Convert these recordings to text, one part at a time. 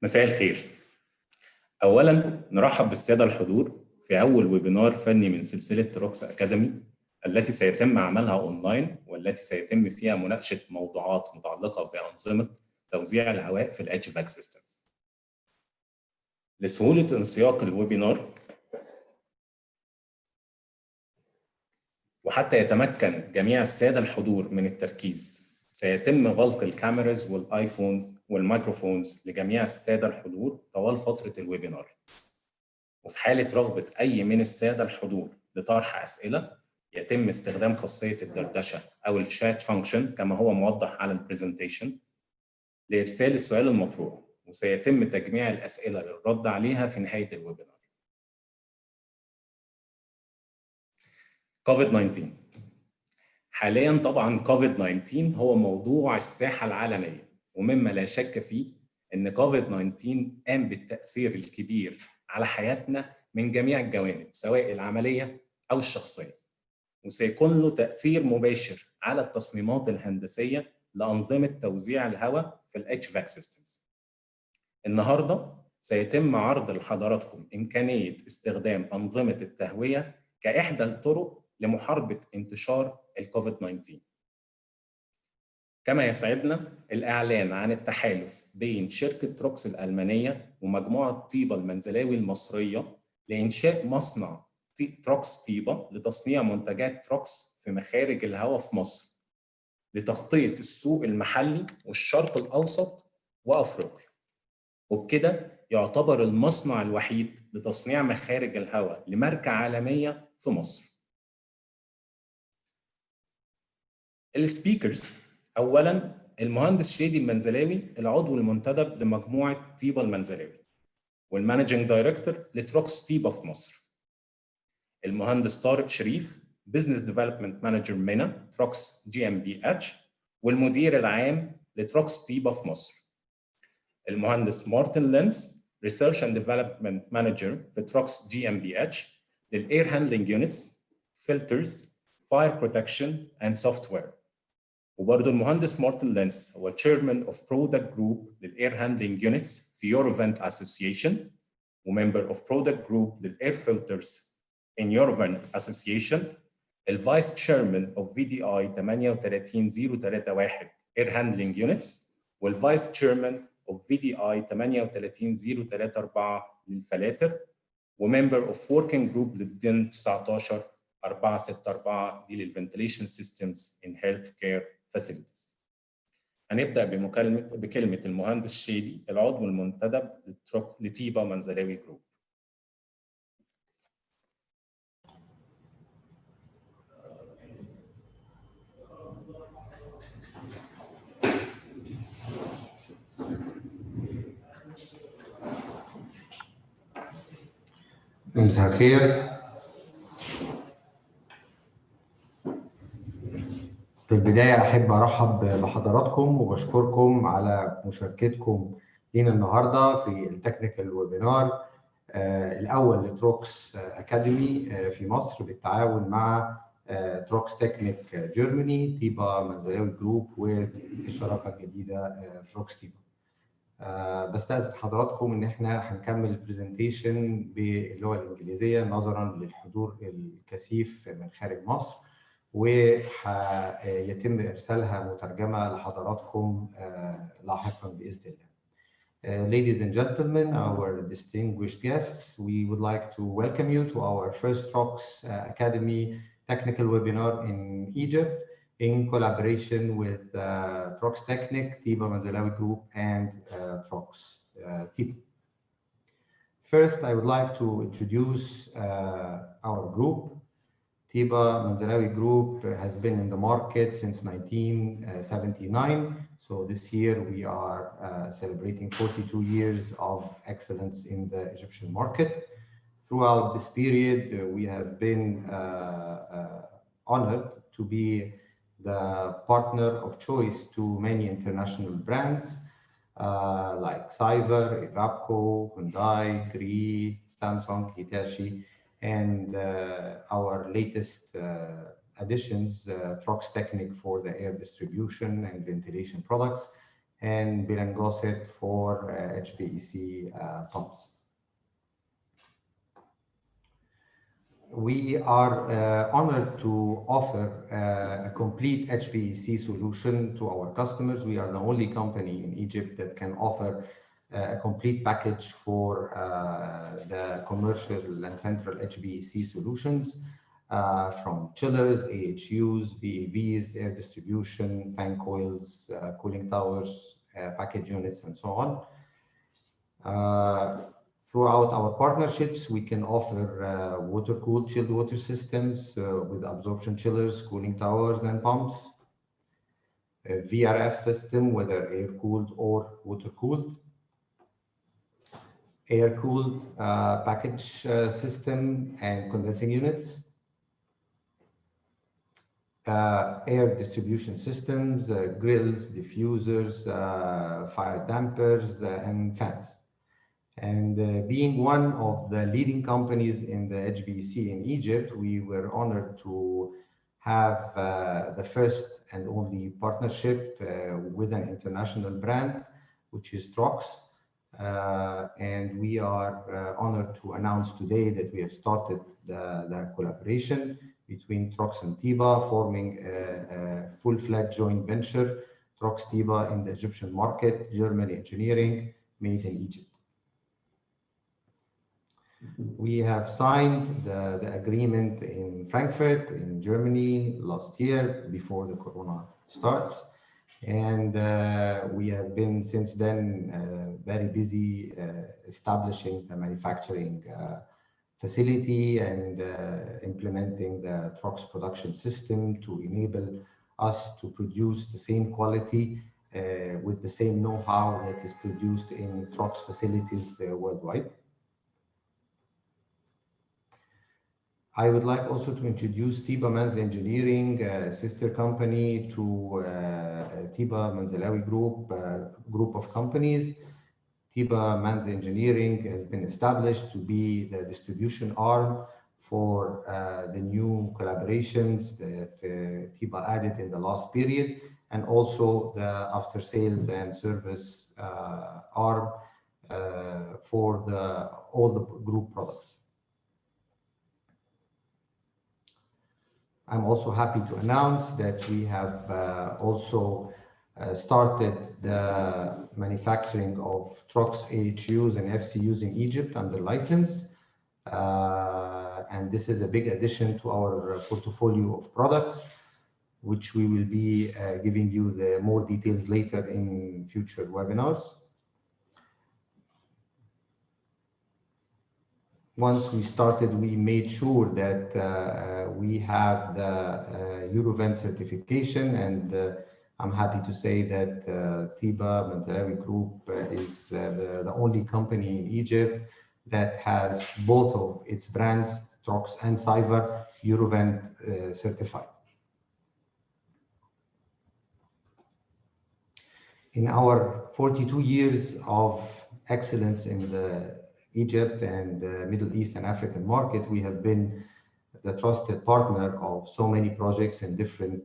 مساء الخير. أولاً نرحب بالسادة الحضور في أول ويبينار فني من سلسلة تروكس أكاديمي التي سيتم عملها أونلاين والتي سيتم فيها مناقشة موضوعات متعلقة بأنظمة توزيع الهواء في ال HVAC Systems. لسهولة انسياق الويبينار وحتى يتمكن جميع السادة الحضور من التركيز، سيتم غلق الكاميراز والآيفون والميكروفونز لجميع السادة الحضور طوال فترة الويبينار. وفي حالة رغبة أي من السادة الحضور لطرح أسئلة يتم استخدام خاصية الدردشة أو الشات فانكشن كما هو موضح على البرزنتيشن لإرسال السؤال المطروح، وسيتم تجميع الأسئلة للرد عليها في نهاية الويبينار. كوفيد-19 حالياً طبعاً كوفيد-19 هو موضوع الساحة العالمية، ومما لا شك فيه إن كوفيد-19 قام بالتأثير الكبير على حياتنا من جميع الجوانب سواء العملية أو الشخصية، وسيكون له تأثير مباشر على التصميمات الهندسية لأنظمة توزيع الهواء في ال HVAC Systems. النهاردة سيتم عرض لحضراتكم إمكانية استخدام أنظمة التهوية كإحدى الطرق لمحاربة انتشار الكوفيد-19. كما يسعدنا الإعلان عن التحالف بين شركة تروكس الألمانية ومجموعة طيبة المنزلاوي المصرية لإنشاء مصنع تروكس طيبة لتصنيع منتجات تروكس في مخارج الهواء في مصر لتغطية السوق المحلي والشرق الأوسط وأفريقيا، وبكده يعتبر المصنع الوحيد لتصنيع مخارج الهواء لماركة عالمية في مصر. السبيكرز أولاً المهندس شادي المنزلاوي العضو المنتدب لمجموعة طيبة المنزلاوي والمانجنج دايركتور لتروكس طيبة في مصر. المهندس طارق شريف بزنس ديفلوبمنت مانجر مينا تروكس GmbH والمدير العام لتروكس طيبة في مصر. المهندس مارتن لينز ريسيرش اند ديفلوبمنت مانجر في تروكس GmbH للاير هاندلنج يونتس فلترز فاير بروتكشن اند سوفت وير. وبرضه المهندس مارتن لينز هو الشيرمان اوف برودكت جروب للاير هاندلنج يونتس في يوروفنت اسوسيشن وممبر اوف برودكت جروب للاير فلترز in Eurovent Association, الفايس تشيرمان اوف VDI 38031 Air Handling Units والفايس تشيرمان اوف VDI 38034 للفلاتر وممبر اوف وركينج جروب للدين 19464 دي للفنتيليشن سيستمز ان هيلث كير فاسيلتيز. هنبدا بكلمه المهندس شادي العضو المنتدب لتيبا منزلاوي جروب. مساء الخير. في البداية أحب أرحب بحضراتكم وبشكركم على مشاركتكم لنا النهاردة في التكنيكال ويبينار الأول لتروكس أكاديمي في مصر بالتعاون مع تروكس تكنيك جيرماني تيبا منزلاوي جروب والشراكة الجديدة تروكس تيبا. بستأذن حضراتكم إن إحنا هنكمل البرزنتيشن باللغة الإنجليزية نظراً للحضور الكثيف من خارج مصر، ويتم إرسالها مترجمة لحضراتكم لاحقاً بإذن الله. Ladies and gentlemen, our distinguished guests, we would like to welcome you to our first Trox Academy technical webinar in Egypt in collaboration with Trox Technik, Tiba Manzalawi Group, and Trox Tiba. First, I would like to introduce our group. Tiba Manzalawi Group has been in the market since 1979. So this year we are celebrating 42 years of excellence in the Egyptian market. Throughout this period, we have been honored to be the partner of choice to many international brands like Cyber, Evapco, Hyundai, Gree, Samsung, Hitachi, and our latest additions, Trox Technik for the air distribution and ventilation products, and Bilangoset for HVAC pumps. We are honored to offer a complete HVAC solution to our customers. We are the only company in Egypt that can offer a complete package for the commercial and central HVAC solutions, from chillers, AHUs, VAVs, air distribution, fan coils, cooling towers, package units, and so on. Throughout our partnerships, we can offer water-cooled chilled water systems with absorption chillers, cooling towers, and pumps. A VRF system, whether air-cooled or water-cooled. Air-cooled package system and condensing units. Air distribution systems, grills, diffusers, fire dampers, and fans. And being one of the leading companies in the HVAC in Egypt, we were honored to have the first and only partnership with an international brand, which is Trox. And we are honored to announce today that we have started the collaboration between Trox and Tiba, forming a full-fledged joint venture, Trox Tiba in the Egyptian market, Germany engineering, made in Egypt. We have signed the agreement in Frankfurt, in Germany, last year, before the Corona starts. And we have been, since then, very busy establishing the manufacturing facility and implementing the Trox production system to enable us to produce the same quality with the same know-how that is produced in Trox facilities worldwide. I would like also to introduce Tiba Manz Engineering, a sister company to Tiba Manzalawi group of companies. Tiba Manz Engineering has been established to be the distribution arm for the new collaborations that Tiba added in the last period, and also the after sales and service arm for all the group products. I'm also happy to announce that we have also started the manufacturing of Trox AHUs and FCUs in Egypt under license. And this is a big addition to our portfolio of products, which we will be giving you the more details later in future webinars. Once we started, we made sure that we have the Eurovent certification, and I'm happy to say that Tiba Manzalawi Group is the only company in Egypt that has both of its brands, Trox and Cyber, Eurovent certified. In our 42 years of excellence in the Egypt and the Middle East and African market, we have been the trusted partner of so many projects in different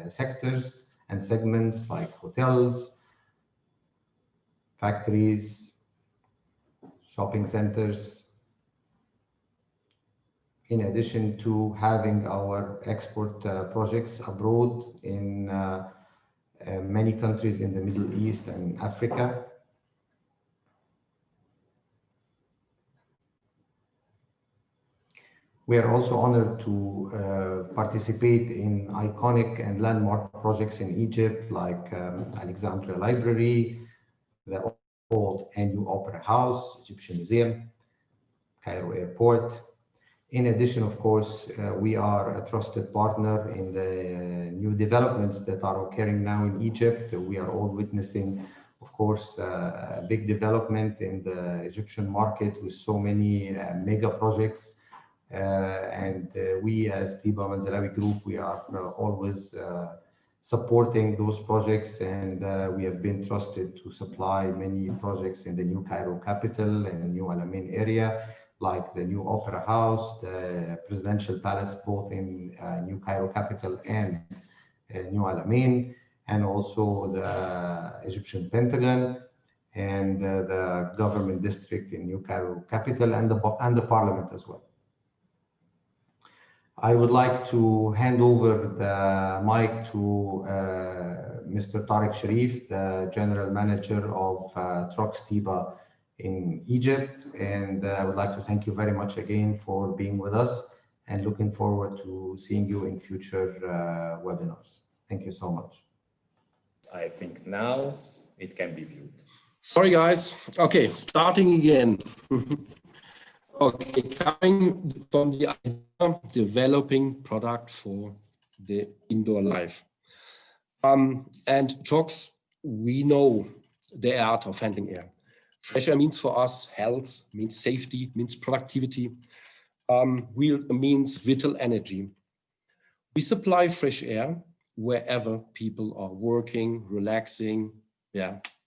sectors and segments like hotels, factories, shopping centers, in addition to having our export projects abroad in many countries in the Middle East and Africa. We are also honored to participate in iconic and landmark projects in Egypt, like Alexandria Library, the old and new Opera House, Egyptian Museum, Cairo Airport. In addition, of course, we are a trusted partner in the new developments that are occurring now in Egypt. We are all witnessing, of course, a big development in the Egyptian market with so many mega projects. And we as Tiba Manzalawi Group, we are always supporting those projects, and we have been trusted to supply many projects in the new Cairo capital and the new Alamein area, like the new Opera House, the Presidential Palace, both in new Cairo capital and new Alamein. and also the Egyptian Pentagon, and the government district in New Cairo capital, and the parliament as well. I would like to hand over the mic to Mr. Tariq Sharif, the General Manager of Trox Tiba in Egypt. And I would like to thank you very much again for being with us, and looking forward to seeing you in future webinars. Thank you so much. I think now it can be viewed. Sorry, guys. Okay, starting again. Okay, coming from the idea, developing product for the indoor life. And Trox, we know the art of handling air. Fresh air means for us health, means safety, means productivity, means vital energy. We supply fresh air wherever people are working, relaxing,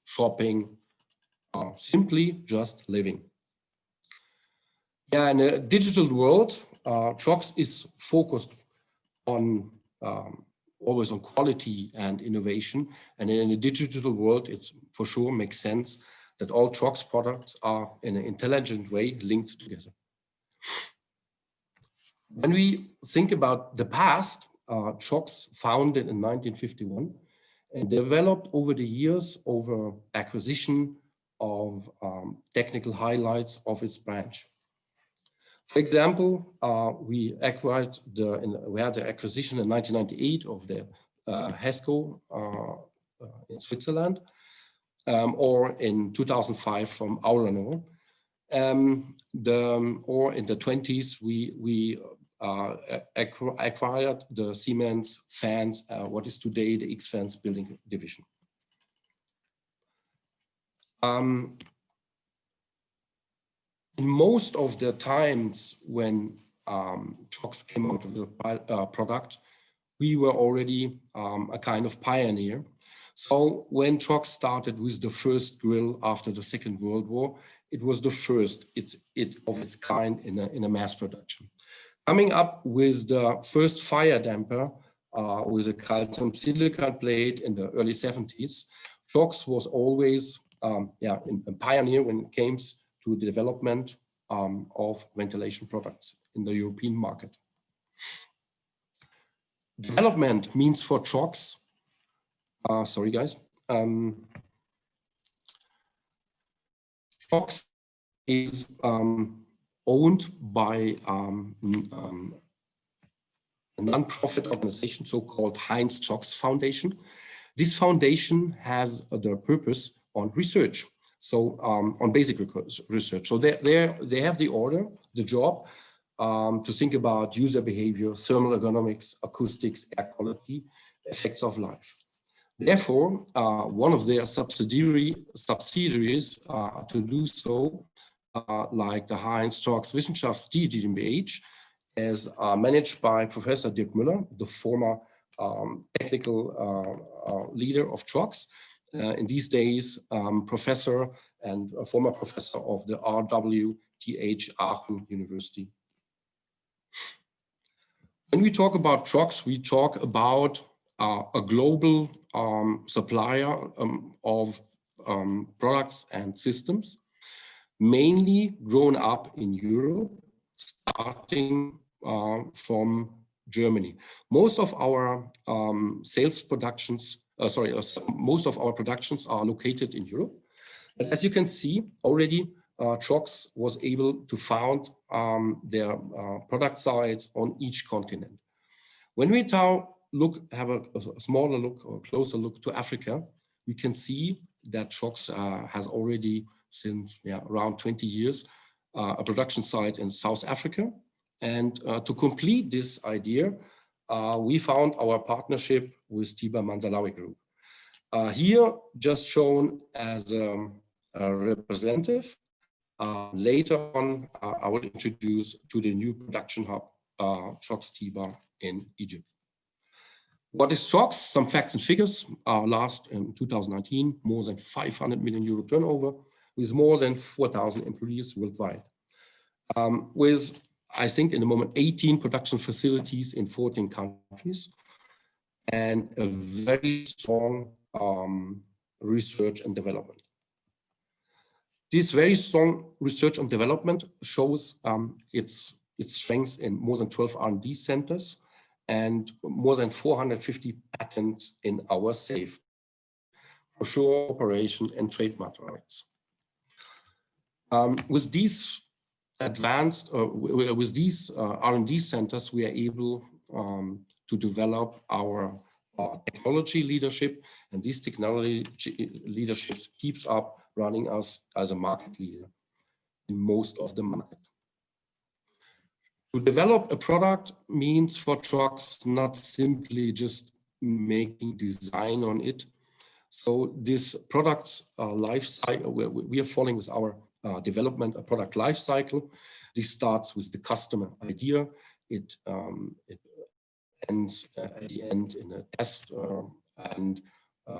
shopping, or simply just living. In a digital world, Trox is focused on always on quality and innovation. And in a digital world, it for sure makes sense that all Trox products are in an intelligent way linked together. When we think about the past, Trox founded in 1951 and developed over the years over acquisition of technical highlights of its branch. For example, we had the acquisition in 1998 of the HESCO in Switzerland, or in 2005 from Auranor. Or in the 20s, we acquired the Siemens fans, what is today the X-Fans building division. In most of the times when Trox came out of the product, we were already a kind of pioneer. So when Trox started with the first grill after the Second World War, it was the first of its kind in a mass production. Coming up with the first fire damper with a calcium silicon plate in the early 70s, Trox was always a pioneer when it came to the development of ventilation products in the European market. Development means for Trox, sorry guys, Trox is owned by a non-profit organization, so-called Heinz Trox Foundation. This foundation has the purpose on research, so on basic research. So they have the job to think about user behavior, thermal ergonomics, acoustics, air quality, effects of life. Therefore, one of their subsidiaries to do so, like the Heinz Trox Wissenschafts GmbH, is managed by Professor Dirk Müller, the former technical leader of Trox. In these days, professor and a former professor of the RWTH Aachen University. When we talk about Trox, we talk about a global supplier of products and systems, mainly grown up in Europe, starting from Germany. Most of our most of our productions are located in Europe. But as you can see already, Trox was able to found their product sites on each continent. When we now have a smaller look or closer look to Africa, we can see that Trox has already since around 20 years a production site in South Africa. And to complete this idea, we found our partnership with Tiba Manzalawi Group. Here, just shown as a representative. Later on, I will introduce to the new production hub, Trox Tiba in Egypt. What is Trox? Some facts and figures. Last in 2019, more than 500 million euro turnover with more than 4,000 employees worldwide. With, I think, in the moment, 18 production facilities in 14 countries. and a very strong research and development. This very strong research and development shows its strengths in more than 12 R&D centers and more than 450 patents in our safe, for sure, operation and trademark rights. With these advanced, with these R&D centers, we are able to develop our technology leadership, and this technology leadership keeps up running us as a market leader in most of the market. To develop a product means for Trox not simply just making design on it. So this product life cycle, we are following with our development, a product life cycle. This starts with the customer idea. It ends at the end in a test, and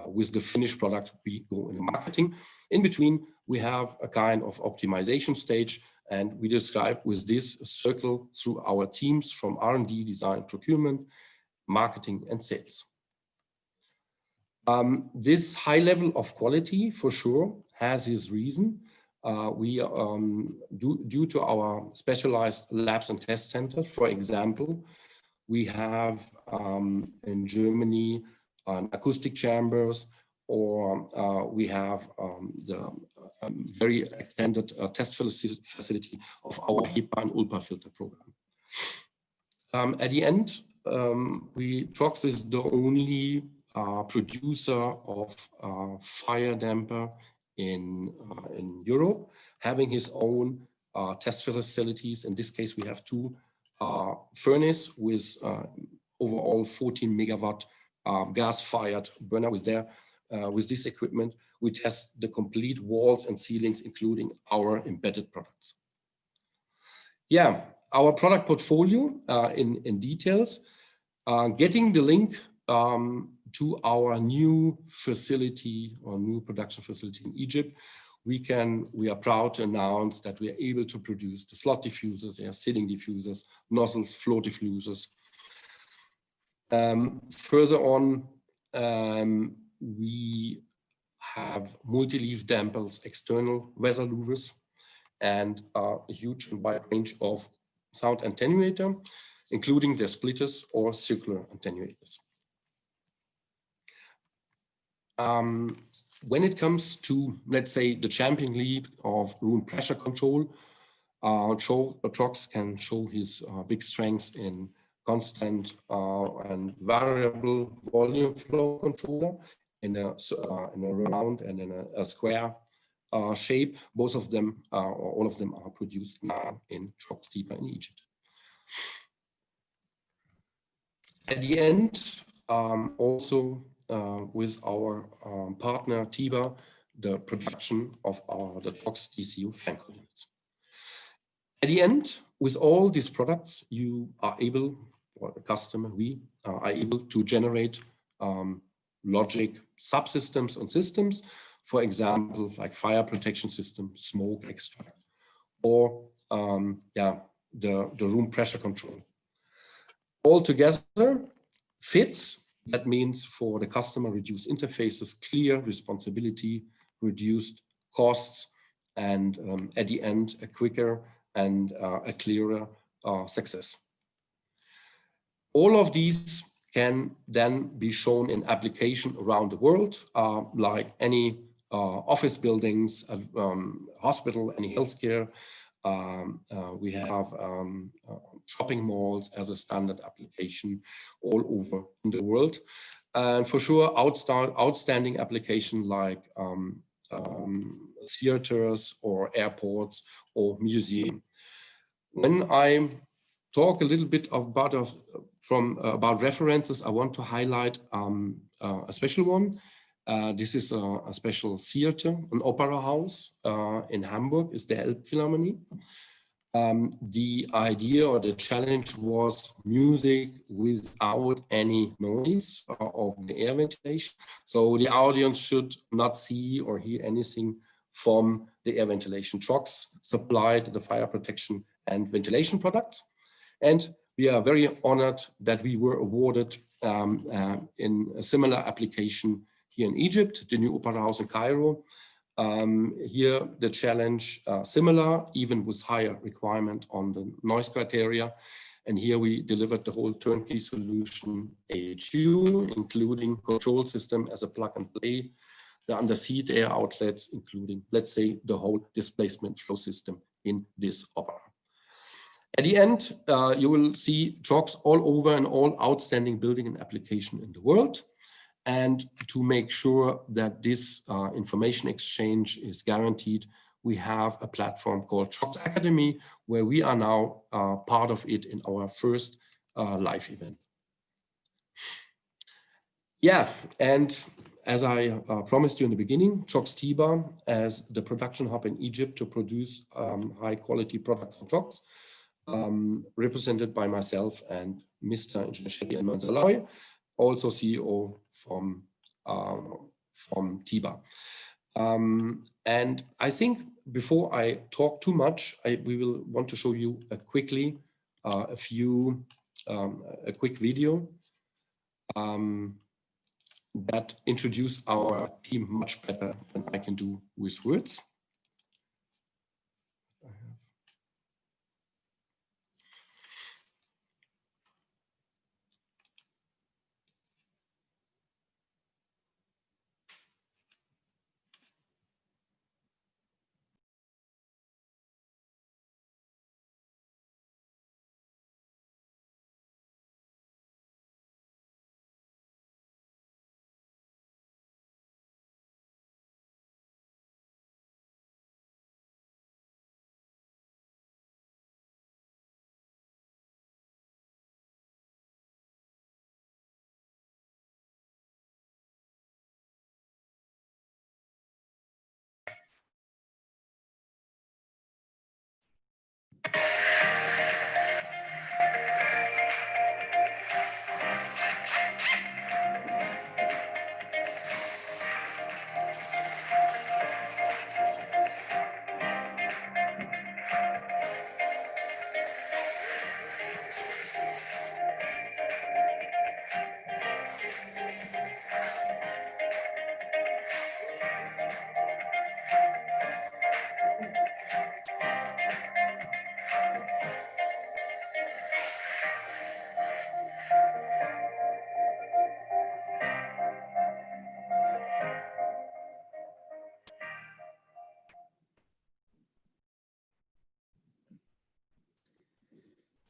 with the finished product, we go in marketing. In between, we have a kind of optimization stage, and we describe with this a circle through our teams from R&D, design, procurement, marketing, and sales. This high level of quality, for sure, has its reason. Due to our specialized labs and test centers, for example, we have in Germany acoustic chambers, or we have the very extended test facility of our HEPA and ULPA filter program. At the end, Trox is the only producer of fire damper in Europe, having his own test facilities. In this case, we have two furnace with overall 14 megawatt gas-fired burner. With this equipment, we test the complete walls and ceilings, including our embedded products. Yeah, our product portfolio in details. Getting the link to our new facility or new production facility in Egypt, we are proud to announce that we are able to produce the slot diffusers, sealing diffusers, nozzles, flow diffusers. Further on, we have multi-leaf dampers, external weather louvers, and a huge and wide range of sound attenuator, including their splitters or circular attenuators. When it comes to, let's say, the champion lead of room pressure control, Trox can show his big strengths in constant and variable volume flow controller in a round and in a square shape. Both of them, or all of them, are produced now in Trox Tiba in Egypt. At the end, also with our partner Tiba, the production of the Trox DCU fan units. At the end, with all these products, you are able, or the customer, we are able to generate logic subsystems and systems, for example, like fire protection system, smoke extract, or the room pressure control. All together fits. That means for the customer, reduced interfaces, clear responsibility, reduced costs, and at the end, a quicker and a clearer success. All of these can then be shown in application around the world, like any office buildings, hospital, any healthcare. We have shopping malls as a standard application all over in the world. And for sure, outstanding application like theaters or airports or museums. When I talk a little bit about references, I want to highlight a special one. This is a special theater, an opera house in Hamburg, is the Elbphilharmonie. The idea or the challenge was music without any noise of the air ventilation. So the audience should not see or hear anything from the air ventilation. Trox supplied the fire protection and ventilation products. And We are very honored that we were awarded in a similar application here in Egypt, the new Opera House in Cairo. Here the challenge similar, even with higher requirement on the noise criteria. And here we delivered the whole turnkey solution AHU, including control system as a plug and play, the under-seat air outlets, including, let's say, the whole displacement flow system in this opera. At the end, you will see Trox all over in all outstanding building and application in the world. And to make sure that this information exchange is guaranteed, we have a platform called Trox Academy, where we are now part of it in our first live event. Yeah, and as I promised you in the beginning, Trox Tiba as the production hub in Egypt to produce high quality products for Trox, represented by myself and Mr. Engineer and Manzalawi, also CEO from Tiba. And I think before I talk too much, we will want to show you a quick video that introduce our team much better than I can do with words.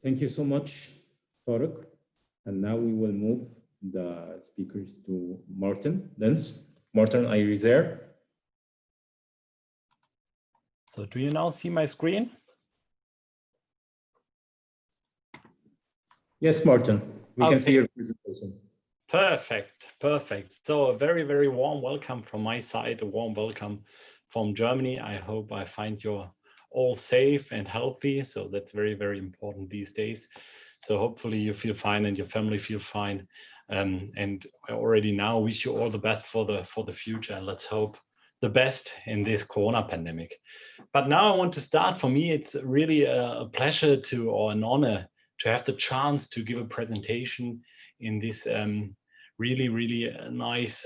Thank you so much, Tarek. And now we will move the speakers to Martin Lenz. Martin, are you there? So do you now see my screen? Yes, Martin, we Okay. can see your presentation. Perfect, perfect. So a very, very warm welcome from my side, a warm welcome from Germany. I hope I find you all safe and healthy. So that's very, very important these days. So hopefully you feel fine and your family feel fine. And I already now wish you all the best for the future, and let's hope the best in this Corona pandemic. But now I want to start. For me, it's really a pleasure or an honor to have the chance to give a presentation in this really, really nice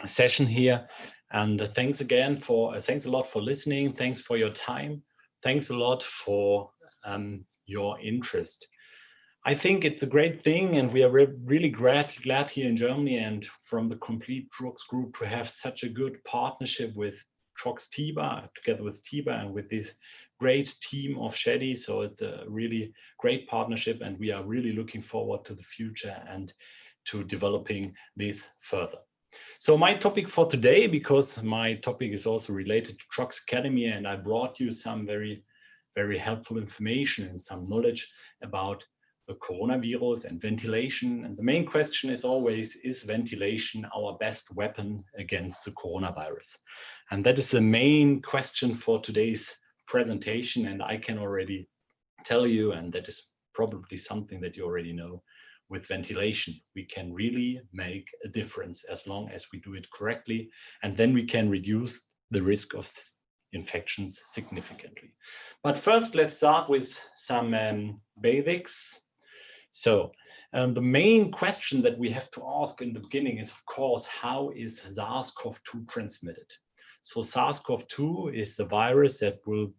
session here. And thanks a lot for listening. Thanks for your time. Thanks a lot for your interest. I think it's a great thing, and we are really glad here in Germany and from the complete Trox group to have such a good partnership with Trox Tiba, together with Tiba and with this great team of Shady. So it's a really great partnership, and we are really looking forward to the future and to developing this further. So my topic for today, because my topic is also related to Trox Academy, and I brought you some very, very helpful information and some knowledge about the coronavirus and ventilation. And the main question is always, is ventilation our best weapon against the coronavirus? And that is the main question for today's presentation. And I can already tell you, and that is probably something that you already know, with ventilation, we can really make a difference as long as we do it correctly. And then we can reduce the risk of infections significantly. But first, let's start with some basics. So the main question that we have to ask in the beginning is, of course, how is SARS-CoV-2 transmitted? So SARS-CoV-2 is the virus that will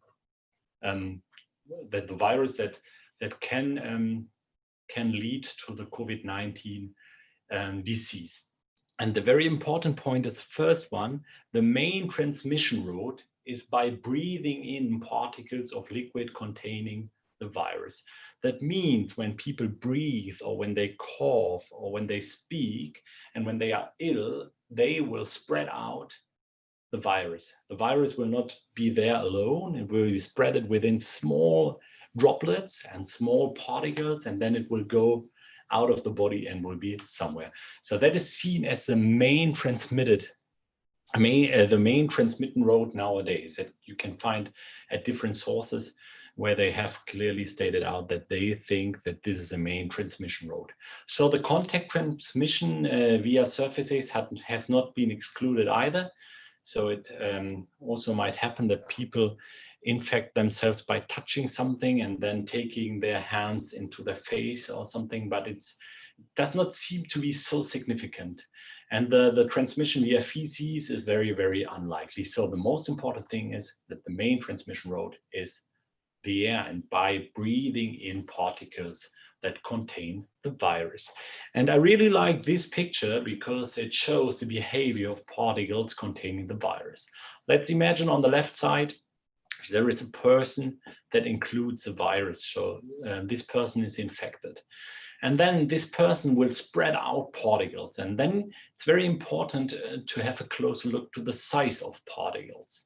that can lead to the COVID-19 disease. And the very important point is the first one: the main transmission route is by breathing in particles of liquid containing the virus. That means when people breathe, or when they cough, or when they speak, and when they are ill, they will spread out the virus. The virus will not be there alone. It will be spread within small droplets and small particles, and then it will go out of the body and will be somewhere. So that is seen as the main transmitting road nowadays, that you can find at different sources where they have clearly stated out that they think that this is the main transmission road. So the contact transmission via surfaces has not been excluded either. So it also might happen that people infect themselves by touching something and then taking their hands into their face or something, but it does not seem to be so significant. And the transmission via feces is very, very unlikely. So the most important thing is that the main transmission road is the air, and by breathing in particles that contain the virus. And I really like this picture because it shows the behavior of particles containing the virus. Let's imagine on the left side, there is a person that includes the virus. So this person is infected. And then this person will spread out particles. And then it's very important to have a closer look to the size of particles.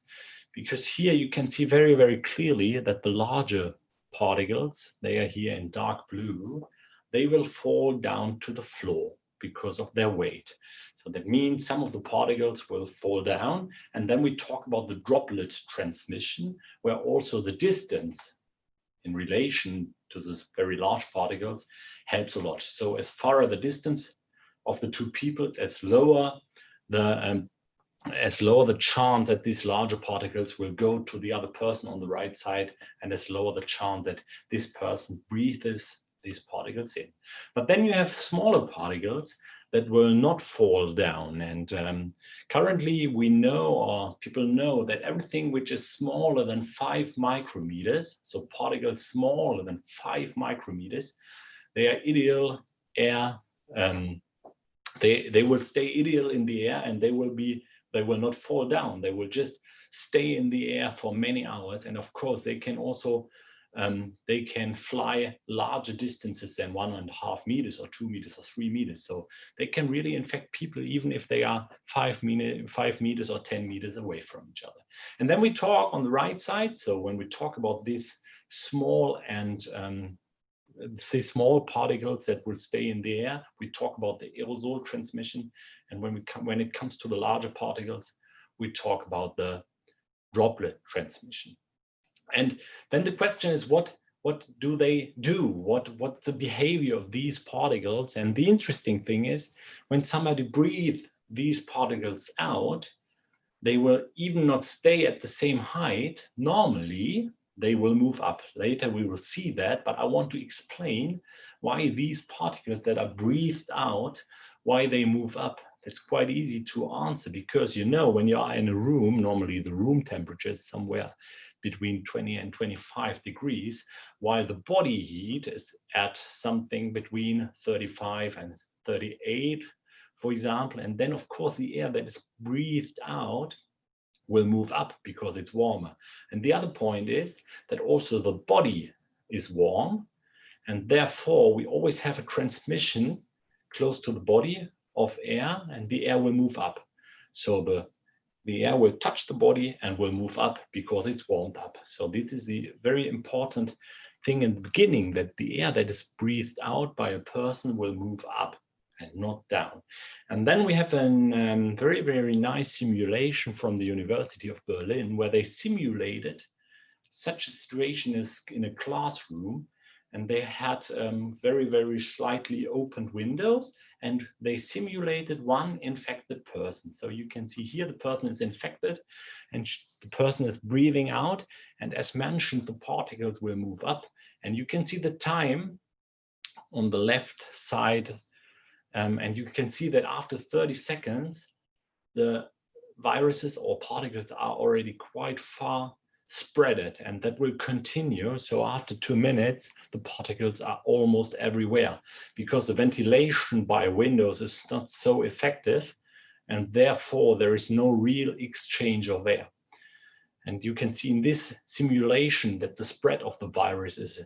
Because here you can see very, very clearly that the larger particles, they are here in dark blue, they will fall down to the floor because of their weight. So that means some of the particles will fall down. And then we talk about the droplet transmission, where also the distance in relation to these very large particles helps a lot. So as far as the distance of the two people, as lower the chance that these larger particles will go to the other person on the right side, and as lower the chance that this person breathes these particles in. But then you have smaller particles that will not fall down. And currently we know, or people know, that everything which is smaller than 5 micrometers, so particles smaller than 5 micrometers, they are ideal air. They will stay ideal in the air, and they will not fall down. They will just stay in the air for many hours. And of course, they can also they can fly larger distances than 1.5 meters or 2 meters or 3 meters. So they can really infect people even if they are 5 meters or 10 meters away from each other. And then we talk on the right side. So when we talk about these small and small particles that will stay in the air, we talk about the aerosol transmission. And when it comes to the larger particles, we talk about the droplet transmission. And then the question is, what do they do? What's the behavior of these particles? And the interesting thing is, when somebody breathes these particles out, they will even not stay at the same height. Normally, they will move up. Later, we will see that, but I want to explain why these particles that are breathed out, why they move up. It's quite easy to answer, because when you are in a room, normally the room temperature is somewhere between 20 and 25 degrees, while the body heat is at something between 35 and 38, for example. And then, of course, the air that is breathed out will move up because it's warmer. And the other point is that also the body is warm, and therefore we always have a transmission close to the body of air, and the air will move up. So the air will touch the body and will move up because it's warmed up. So this is the very important thing in the beginning, that the air that is breathed out by a person will move up and not down. And then we have a very, very nice simulation from the University of Berlin, where they simulated such a situation as in a classroom. and they had very, very slightly opened windows, and they simulated one infected person. So you can see here the person is infected and the person is breathing out. And as mentioned, the particles will move up, and you can see the time on the left side. And you can see that after 30 seconds, the viruses or particles are already quite far spreaded, and that will continue. So after 2 minutes, the particles are almost everywhere because the ventilation by windows is not so effective, and therefore there is no real exchange of air. And you can see in this simulation that the spread of the virus is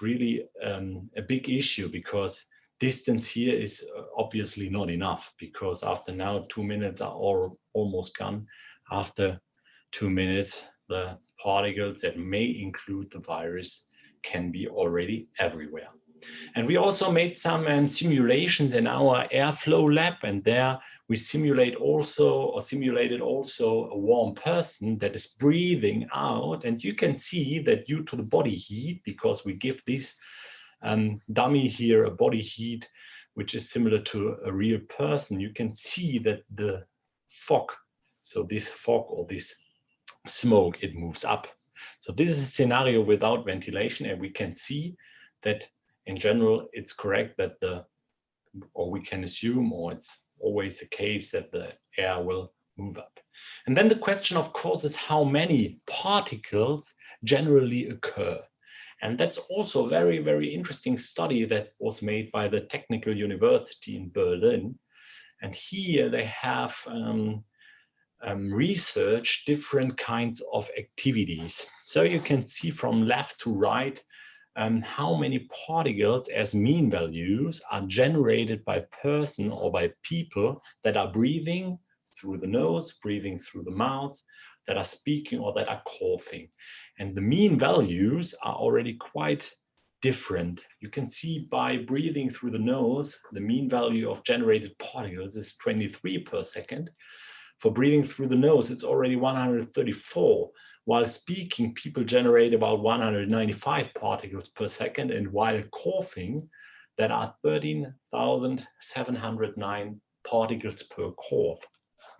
really a big issue, because distance here is obviously not enough, because after now 2 minutes are almost gone. After 2 minutes, the particles that may include the virus can be already everywhere. And we also made some simulations in our airflow lab, and there we simulated also a warm person that is breathing out. And you can see that due to the body heat, because we give this dummy here a body heat which is similar to a real person, you can see that the fog, so this fog or this smoke, it moves up. So this is a scenario without ventilation, and we can see that in general it's correct that or we can assume, or it's always the case, that the air will move up. And then the question, of course, is how many particles generally occur. And that's also a very, very interesting study that was made by the Technical University in Berlin. And here they have researched different kinds of activities. So you can see from left to right how many particles as mean values are generated by person or by people that are breathing through the nose, breathing through the mouth, that are speaking, or that are coughing. And the mean values are already quite different. You can see by breathing through the nose, the mean value of generated particles is 23 per second. For breathing through the nose, it's already 134. While speaking, people generate about 195 particles per second, and while coughing, there are 13,709 particles per cough,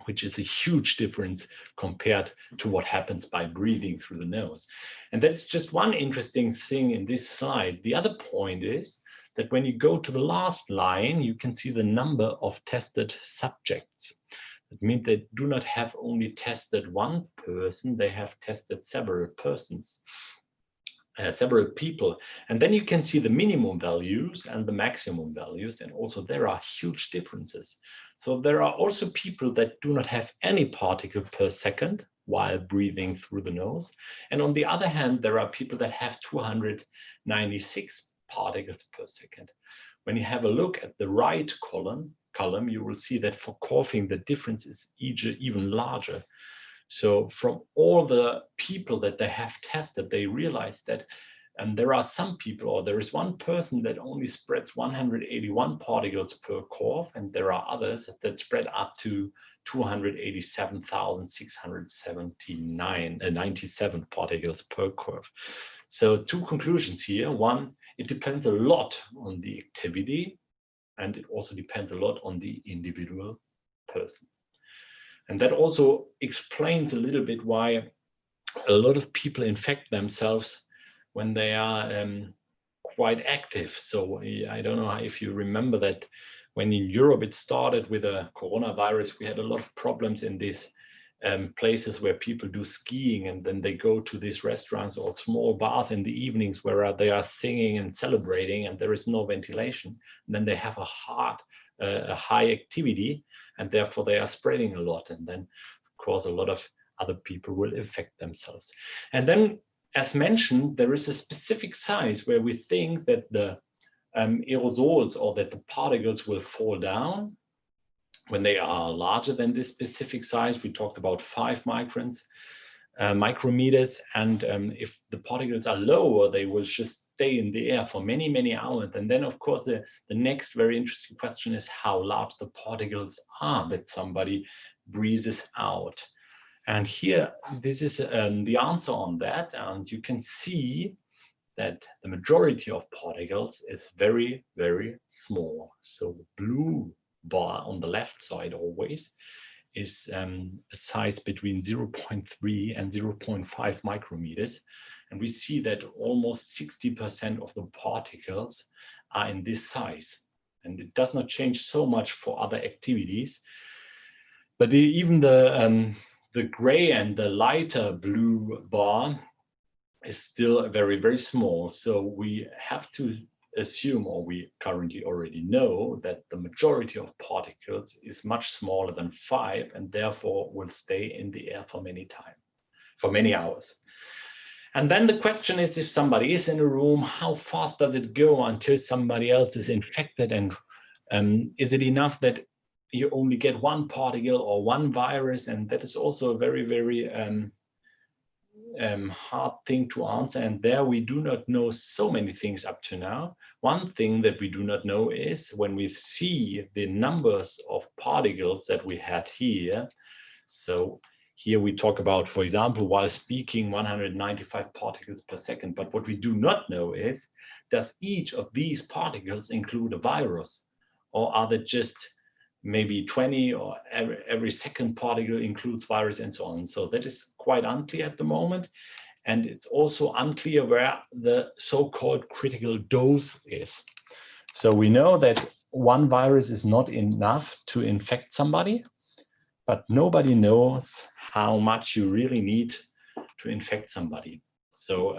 which is a huge difference compared to what happens by breathing through the nose. And that's just one interesting thing in this slide. The other point is that when you go to the last line, you can see the number of tested subjects. It means they do not have only tested one person, they have tested several persons, several people. And then you can see the minimum values and the maximum values, and also there are huge differences. So there are also people that do not have any particle per second while breathing through the nose. And on the other hand, there are people that have 296 particles per second. When you have a look at the right column, you will see that for coughing, the difference is even larger. So from all the people that they have tested, they realized that there are some people, or there is one person that only spreads 181 particles per cough, and there are others that spread up to 287,697 particles per cough. So two conclusions here. One, it depends a lot on the activity, and it also depends a lot on the individual person. And that also explains a little bit why a lot of people infect themselves when they are quite active. So I don't know if you remember that when in Europe it started with a coronavirus, we had a lot of problems in these places where people do skiing, and then they go to these restaurants or small bars in the evenings where they are singing and celebrating, and there is no ventilation. And then they have a high activity, and therefore they are spreading a lot. And then, of course, a lot of other people will infect themselves. And then, as mentioned, there is a specific size where we think that the aerosols, or that the particles, will fall down. When they are larger than this specific size, we talked about 5 micrometers. And if the particles are lower, they will just stay in the air for many, many hours. And then, of course, the next very interesting question is how large the particles are that somebody breathes out. And here, this is the answer on that. And you can see that the majority of particles is very, very small. So the blue bar on the left side always is a size between 0.3 and 0.5 micrometers. And we see that almost 60% of the particles are in this size. And it does not change so much for other activities. But even the gray and the lighter blue bar is still very, very small. So we have to assume, or we currently already know, that the majority of particles is much smaller than 5 and therefore will stay in the air for many hours. And then the question is, if somebody is in a room, how fast does it go until somebody else is infected? And is it enough that you only get one particle or one virus? And that is also a very, very hard thing to answer. And there we do not know so many things up to now. One thing that we do not know is when we see the numbers of particles that we had here. So here we talk about, for example, while speaking, 195 particles per second. But what we do not know is, does each of these particles include a virus? Or are they just maybe 20, or every second particle includes virus and so on? So that is quite unclear at the moment. And it's also unclear where the so-called critical dose is. So we know that one virus is not enough to infect somebody, but nobody knows how much you really need to infect somebody. So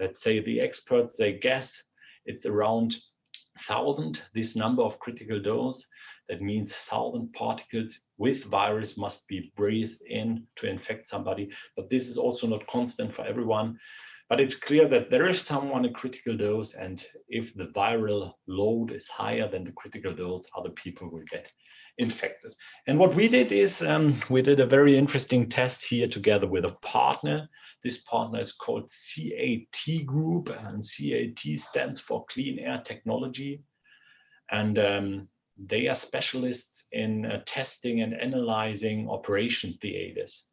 let's say the experts, they guess it's around 1,000, this number of critical dose. That means 1,000 particles with virus must be breathed in to infect somebody. But this is also not constant for everyone. But it's clear that there is someone a critical dose, and if the viral load is higher than the critical dose, other people will get infected. And what we did is we did a very interesting test here together with a partner. This partner is called CAT Group, and CAT stands for Clean Air Technology. And they are specialists in testing and analyzing operation theaters.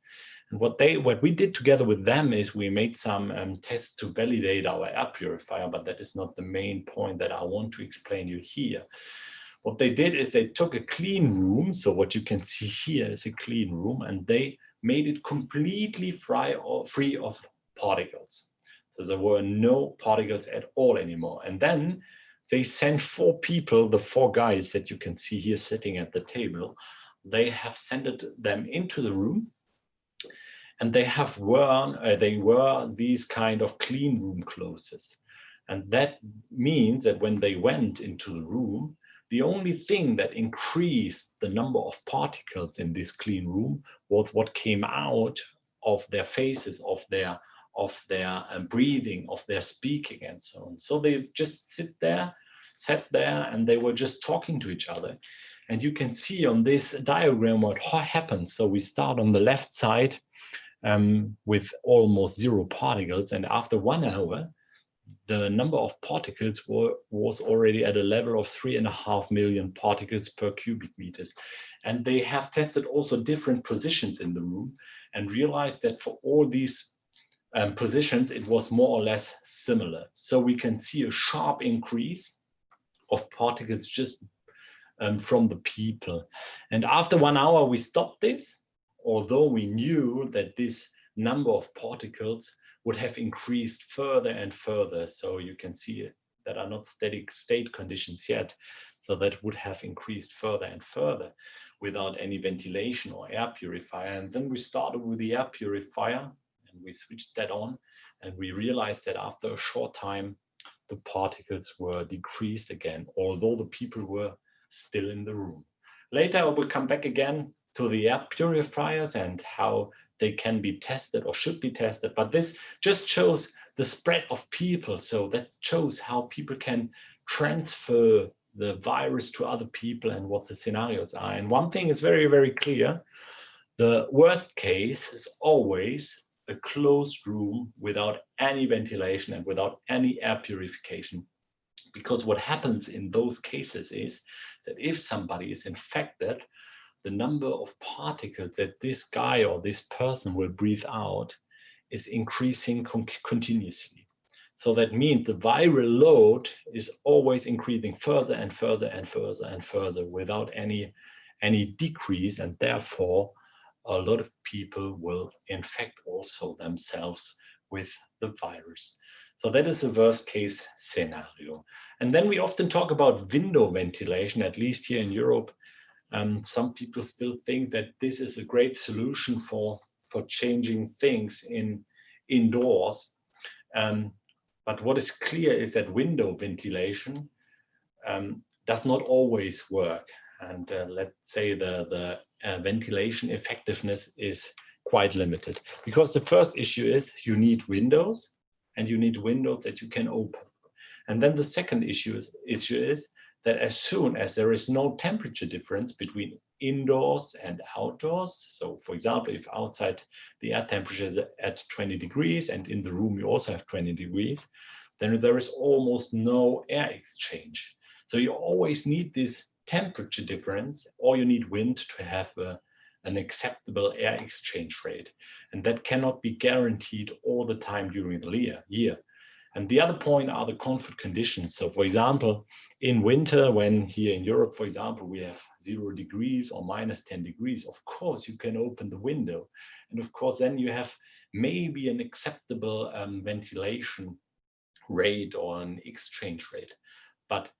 And what we did together with them is we made some tests to validate our air purifier, but that is not the main point that I want to explain you here. What they did is they took a clean room. So what you can see here is a clean room, and they made it completely free of particles. So there were no particles at all anymore. And then they sent 4 people, the 4 guys that you can see here sitting at the table. They have sent them into the room, and they wear these kind of clean room clothes. And that means that when they went into the room, the only thing that increased the number of particles in this clean room was what came out of their faces, of their breathing, of their speaking, and so on. So they just sat there, and they were just talking to each other. And you can see on this diagram what happens. So we start on the left side with almost 0 particles, and after 1 hour, the number of particles was already at a level of 3.5 million particles per cubic meters. And they have tested also different positions in the room and realized that for all these positions, it was more or less similar. So we can see a sharp increase of particles just from the people. And after 1 hour, we stopped this, although we knew that this number of particles would have increased further and further. So you can see that are not steady state conditions yet. So that would have increased further and further without any ventilation or air purifier. And then we started with the air purifier and we switched that on, and we realized that after a short time, the particles were decreased again, although the people were still in the room. Later, I will come back again to the air purifiers and how they can be tested or should be tested. But this just shows the spread of people. So that shows how people can transfer the virus to other people and what the scenarios are. And one thing is very, very clear. The worst case is always a closed room without any ventilation and without any air purification. Because what happens in those cases is that if somebody is infected, the number of particles that this guy or this person will breathe out is increasing continuously. So that means the viral load is always increasing further and further and further and further without any decrease, and therefore a lot of people will infect also themselves with the virus. So that is the worst case scenario. And then we often talk about window ventilation, at least here in Europe. Some people still think that this is a great solution for changing things indoors. But what is clear is that window ventilation does not always work. And let's say the ventilation effectiveness is quite limited, because the first issue is you need windows, and you need windows that you can open. And then the second issue is that as soon as there is no temperature difference between indoors and outdoors, so for example, if outside the air temperature is at 20 degrees and in the room you also have 20 degrees, then there is almost no air exchange. So you always need this temperature difference, or you need wind to have an acceptable air exchange rate. And that cannot be guaranteed all the time during the year. And the other point are the comfort conditions. So for example, in winter, when here in Europe, for example, we have 0 degrees or minus 10 degrees, of course, you can open the window. And of course, then you have maybe an acceptable ventilation rate or an exchange rate. But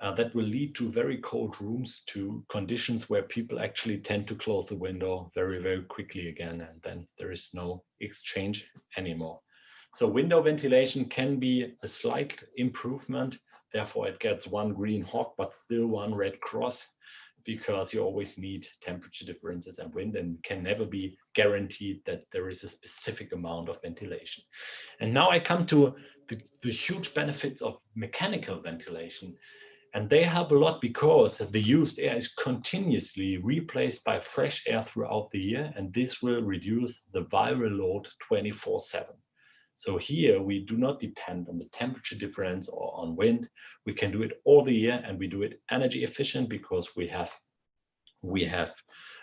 that will lead to very cold rooms, to conditions where people actually tend to close the window very, very quickly again, and then there is no exchange anymore. So window ventilation can be a slight improvement. Therefore, it gets 1 green hawk, but still 1 red cross, because you always need temperature differences and wind, and can never be guaranteed that there is a specific amount of ventilation. And now I come to the huge benefits of mechanical ventilation. And they help a lot because the used air is continuously replaced by fresh air throughout the year, and this will reduce the viral load 24/7. So here we do not depend on the temperature difference or on wind. We can do it all the year, and we do it energy efficient because we have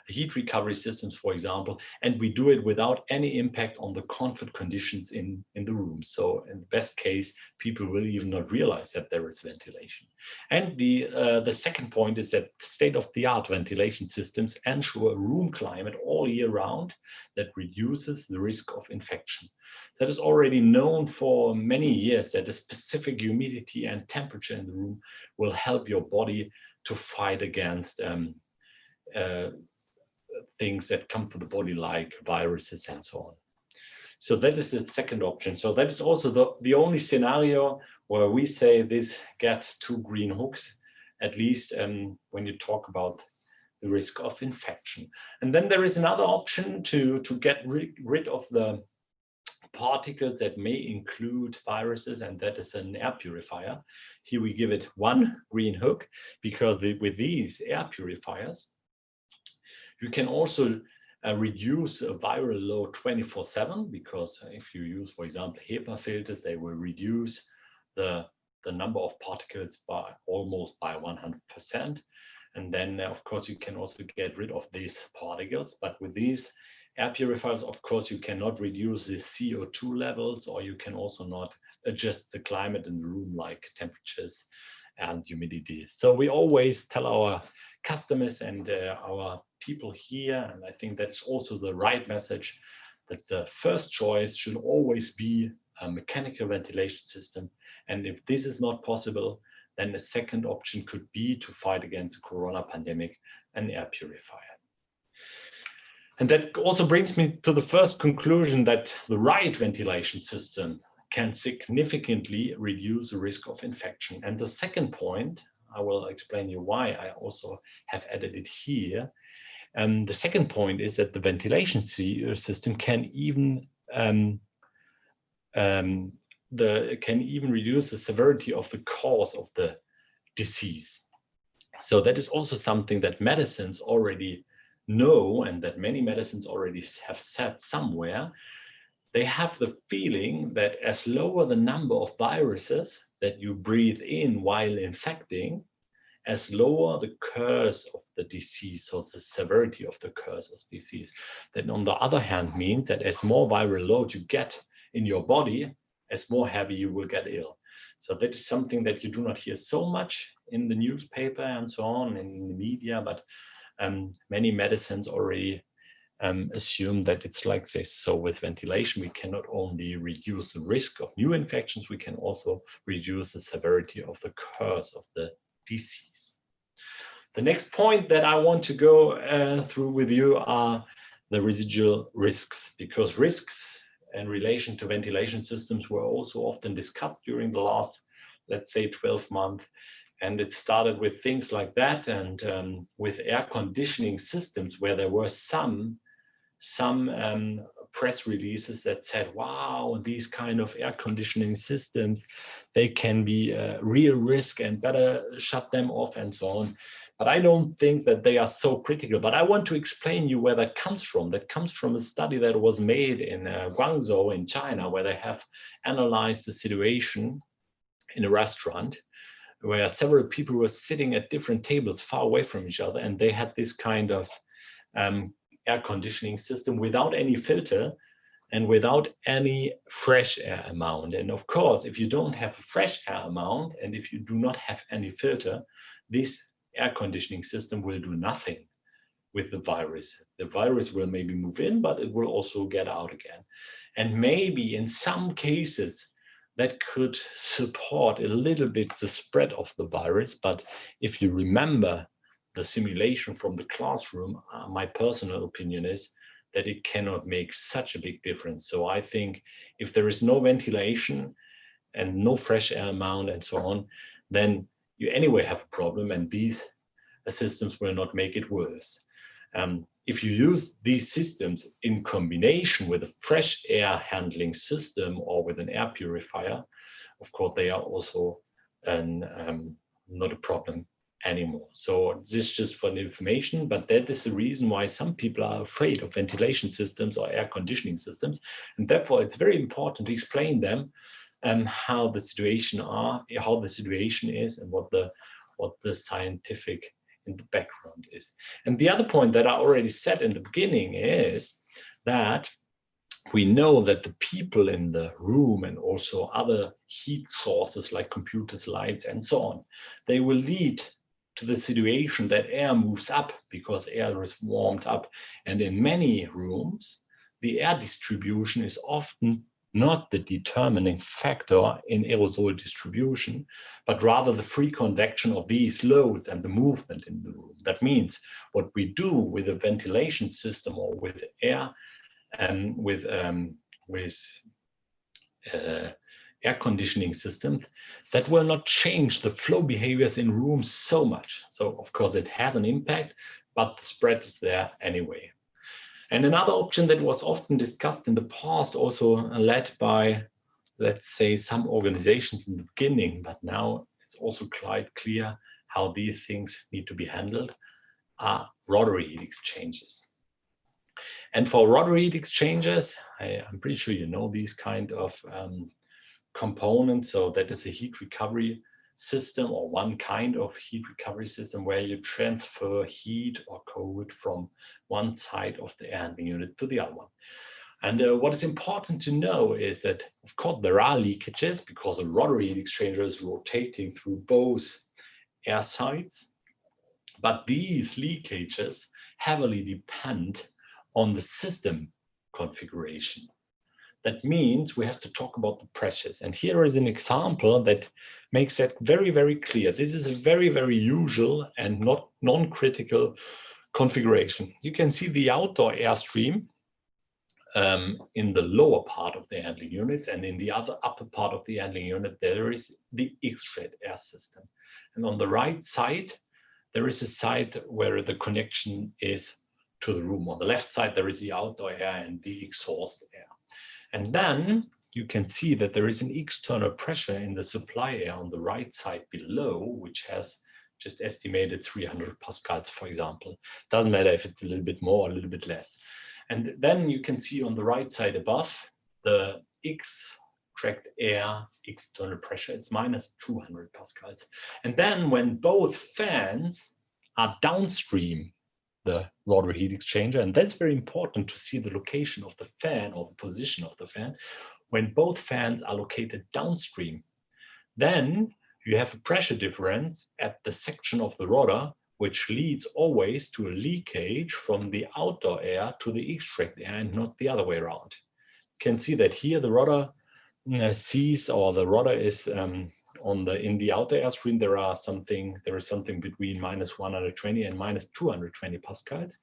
heat recovery systems, for example, and we do it without any impact on the comfort conditions in the room. So in the best case, people will even not realize that there is ventilation. And the second point is that state-of-the-art ventilation systems ensure room climate all year round that reduces the risk of infection. That is already known for many years, that a specific humidity and temperature in the room will help your body to fight against things that come to the body, like viruses and so on. So that is the second option. So that is also the only scenario where we say this gets 2 green hooks, at least when you talk about the risk of infection. And then there is another option to get rid of the particles that may include viruses, and that is an air purifier. Here we give it 1 green hook, because with these air purifiers, you can also reduce a viral load 24/7, because if you use, for example, HEPA filters, they will reduce the number of particles by almost 100%. And then, of course, you can also get rid of these particles. But with these air purifiers, of course, you cannot reduce the CO2 levels, or you can also not adjust the climate in the room, like temperatures and humidity. So we always tell our customers and our people here, and I think that's also the right message, that the first choice should always be a mechanical ventilation system. And if this is not possible, then the second option could be, to fight against the corona pandemic, an air purifier. And that also brings me to the first conclusion, that the right ventilation system can significantly reduce the risk of infection. And the second point, I will explain you why I also have added it here. The second point is that the ventilation system can even reduce the severity of the cause of the disease. So that is also something that medicines already know, and that many medicines already have said somewhere. They have the feeling that as lower the number of viruses that you breathe in while infecting, as lower the curse of the disease, or the severity of the curse of disease. That, on the other hand, means that as more viral load you get in your body, as more heavy, you will get ill. So that is something that you do not hear so much in the newspaper and so on, in the media, but many medicines already assume that it's like this. So with ventilation, we can not only reduce the risk of new infections, we can also reduce the severity of the course of the disease. The next point that I want to go through with you are the residual risks, because risks in relation to ventilation systems were also often discussed during the last, let's say, 12 months. And it started with things like that, and with air conditioning systems, where there were some press releases that said, wow, these kind of air conditioning systems, they can be a real risk and better shut them off and so on. But I don't think that they are so critical. But I want to explain you where that comes from. That comes from a study that was made in Guangzhou in China, where they have analyzed the situation in a restaurant where several people were sitting at different tables far away from each other, and they had this kind of air conditioning system without any filter and without any fresh air amount. And of course, if you don't have a fresh air amount and if you do not have any filter, this air conditioning system will do nothing with the virus. The virus will maybe move in, but it will also get out again. And maybe in some cases that could support a little bit the spread of the virus. But if you remember the simulation from the classroom, my personal opinion is that it cannot make such a big difference. So I think if there is no ventilation and no fresh air amount and so on, then you anyway have a problem, and these systems will not make it worse. If you use these systems in combination with a fresh air handling system or with an air purifier, of course, they are also not a problem anymore. So this is just for the information, but that is the reason why some people are afraid of ventilation systems or air conditioning systems. And therefore, it's very important to explain them how the situation is and what the scientific in the background is. And the other point that I already said in the beginning is that we know that the people in the room and also other heat sources like computers, lights, and so on, they will lead to the situation that air moves up because air is warmed up. And in many rooms, the air distribution is often not the determining factor in aerosol distribution, but rather the free convection of these loads and the movement in the room. That means what we do with a ventilation system or with air and with air conditioning systems, that will not change the flow behaviors in rooms so much. So of course it has an impact, but the spread is there anyway. And another option that was often discussed in the past, also led by, let's say, some organizations in the beginning, but now it's also quite clear how these things need to be handled, are rotary heat exchangers. And for rotary heat exchangers, I'm pretty sure you know these kind of components. So that is a heat recovery system, or one kind of heat recovery system where you transfer heat or cold from one side of the air handling unit to the other one. And what is important to know is that, of course, there are leakages because a rotary heat exchanger is rotating through both air sides, but these leakages heavily depend on the system configuration. That means we have to talk about the pressures. And here is an example that makes that very, very clear. This is a very, very usual and not non-critical configuration. You can see the outdoor airstream in the lower part of the handling unit, and in the other upper part of the handling unit, there is the X-thread air system. And on the right side, there is a side where the connection is to the room. On the left side, there is the outdoor air and the exhaust air. And then you can see that there is an external pressure in the supply air on the right side below, which has just estimated 300 pascals, for example. Doesn't matter if it's a little bit more or a little bit less. And then you can see on the right side above, the extract air external pressure, it's minus 200 pascals. And then when both fans are downstream the rotary heat exchanger, and that's very important to see the location of the fan or the position of the fan. when both fans are located downstream. Then you have a pressure difference at the section of the rudder, which leads always to a leakage from the outdoor air to the extract air and not the other way around. You can see that here the rudder sees, or the rudder is in the outer airstream, there is something between -120 and -220 pascals,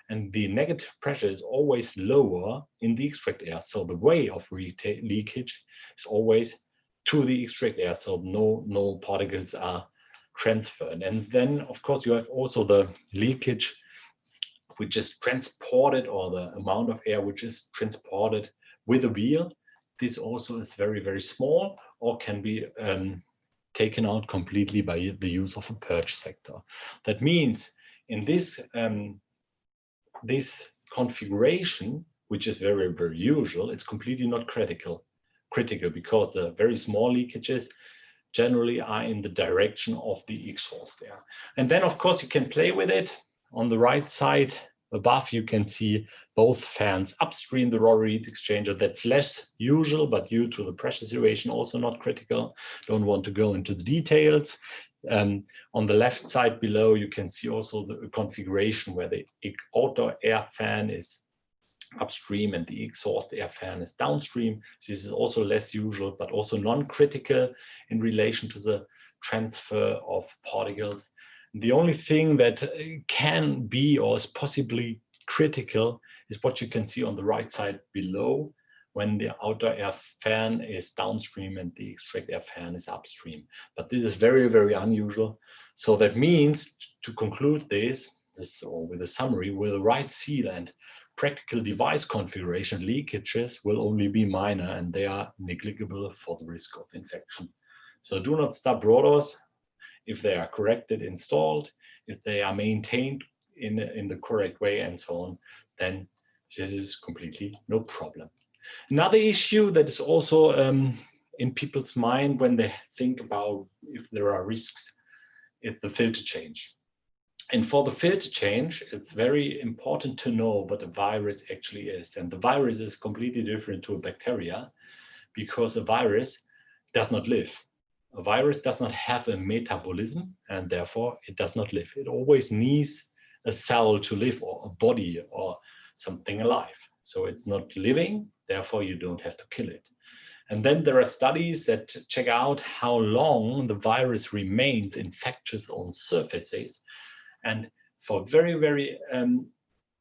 and the negative pressure is always lower in the extract air. So the way of leakage is always to the extract air, so no particles are transferred. And then of course you have also the leakage which is transported, or the amount of air which is transported with a wheel. This also is very, very small, or can be taken out completely by the use of a purge sector. That means in this this configuration, which is very, very usual, it's completely not critical because the very small leakages generally are in the direction of the exhaust air. And then of course you can play with it. On the right side above, you can see both fans upstream the rotary heat exchanger. That's less usual, but due to the pressure situation, also not critical. Don't want to go into the details. On the left side below, you can see also the configuration where the outdoor air fan is upstream and the exhaust air fan is downstream. This is also less usual, but also non-critical in relation to the transfer of particles. The only thing that can be or is possibly critical is what you can see on the right side below, when the outdoor air fan is downstream and the extract air fan is upstream. But this is very, very unusual. So that means, to conclude this or with a summary, with the right seal and practical device configuration, leakages will only be minor and they are negligible for the risk of infection. So do not stop rotors if they are corrected, installed, if they are maintained in the correct way and so on, then this is completely no problem. Another issue that is also in people's mind when they think about if there are risks is the filter change. And for the filter change, it's very important to know what a virus actually is. And the virus is completely different to a bacteria, because a virus does not live. A virus does not have a metabolism, and therefore it does not live. It always needs a cell to live, or a body, or something alive. So it's not living, therefore you don't have to kill it. And then there are studies that check out how long the virus remains infectious on surfaces. And for very, very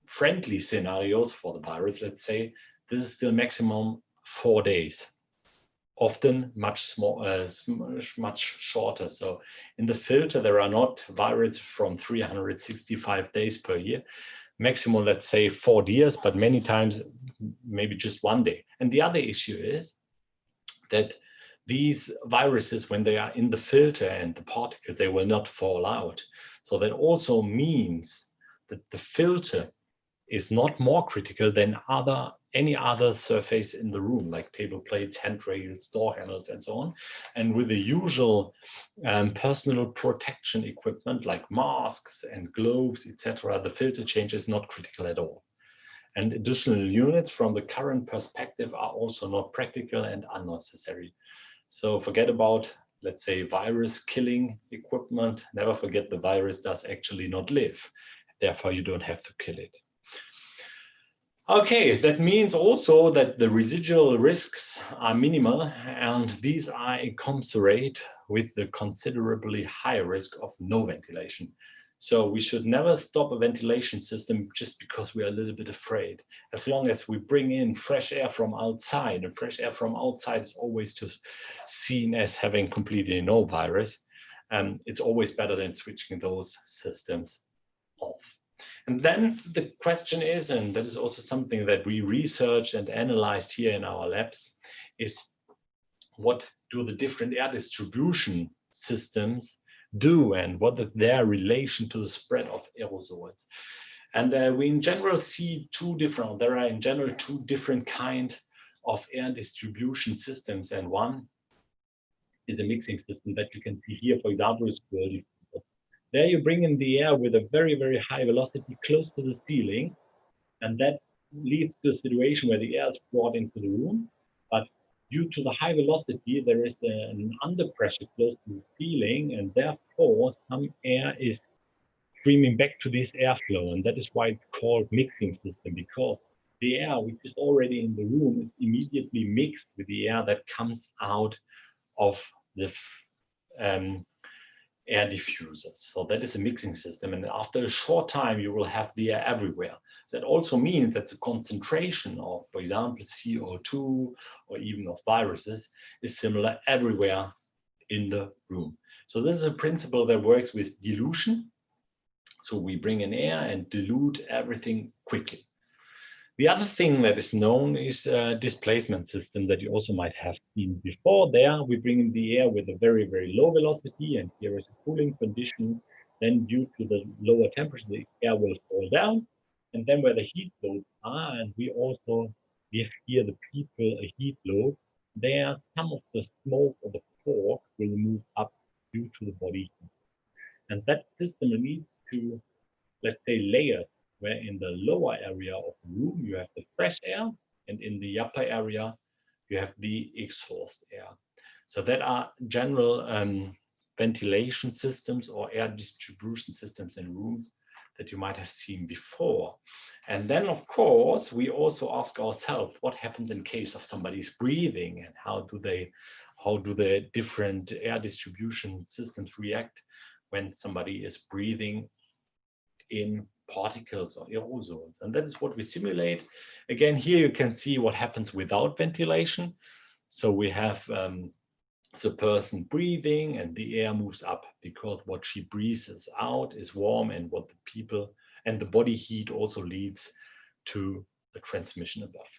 friendly scenarios for the virus, let's say, this is still maximum 4 days. Often much shorter. So in the filter, there are not viruses from 365 days per year. Maximum, let's say 4 years, but many times maybe just 1 day. And the other issue is that these viruses, when they are in the filter and the particles, they will not fall out. So that also means that the filter is not more critical than any other surface in the room, like table plates, handrails, door handles, and so on. And with the usual personal protection equipment like masks and gloves, etc., the filter change is not critical at all. And additional units from the current perspective are also not practical and unnecessary. So forget about, let's say, virus killing equipment. Never forget the virus does actually not live. Therefore, you don't have to kill it. Okay, that means also that the residual risks are minimal, and these are commensurate with the considerably higher risk of no ventilation. So we should never stop a ventilation system just because we are a little bit afraid. As long as we bring in fresh air from outside, and fresh air from outside is always seen as having completely no virus, it's always better than switching those systems off. And then the question is, and that is also something that we researched and analyzed here in our labs, is what do the different air distribution systems do, and what is their relation to the spread of aerosols? And we in general see there are in general two different kinds of air distribution systems, and one is a mixing system that you can see here, for example, is swirly. There you bring in the air with a very, very high velocity close to the ceiling, and that leads to a situation where the air is brought into the room, but due to the high velocity, there is an under pressure close to the ceiling, and therefore some air is streaming back to this airflow, and that is why it's called mixing system, because the air which is already in the room is immediately mixed with the air that comes out of the air diffusers. So that is a mixing system, and after a short time you will have the air everywhere. That also means that the concentration of, for example, CO2 or even of viruses is similar everywhere in the room. So this is a principle that works with dilution. So we bring in air and dilute everything quickly. The other thing that is known is a displacement system that you also might have seen before. There we bring in the air with a very, very low velocity, and here is a cooling condition. Then due to the lower temperature, the air will fall down. And then where the heat loads are, and we also give here the people a heat load, there some of the smoke or the fog will move up due to the body heat. And that system leads to, let's say, layers, where in the lower area of the room you have the fresh air, and in the upper area you have the exhaust air. So that are general ventilation systems or air distribution systems in rooms that you might have seen before. And then, of course, we also ask ourselves what happens in case of somebody's breathing, and how do the different air distribution systems react when somebody is breathing in particles or aerosols. And that is what we simulate. Again, here you can see what happens without ventilation. So we have the person breathing, and the air moves up because what she breathes out is warm, and what the people and the body heat also leads to the transmission above.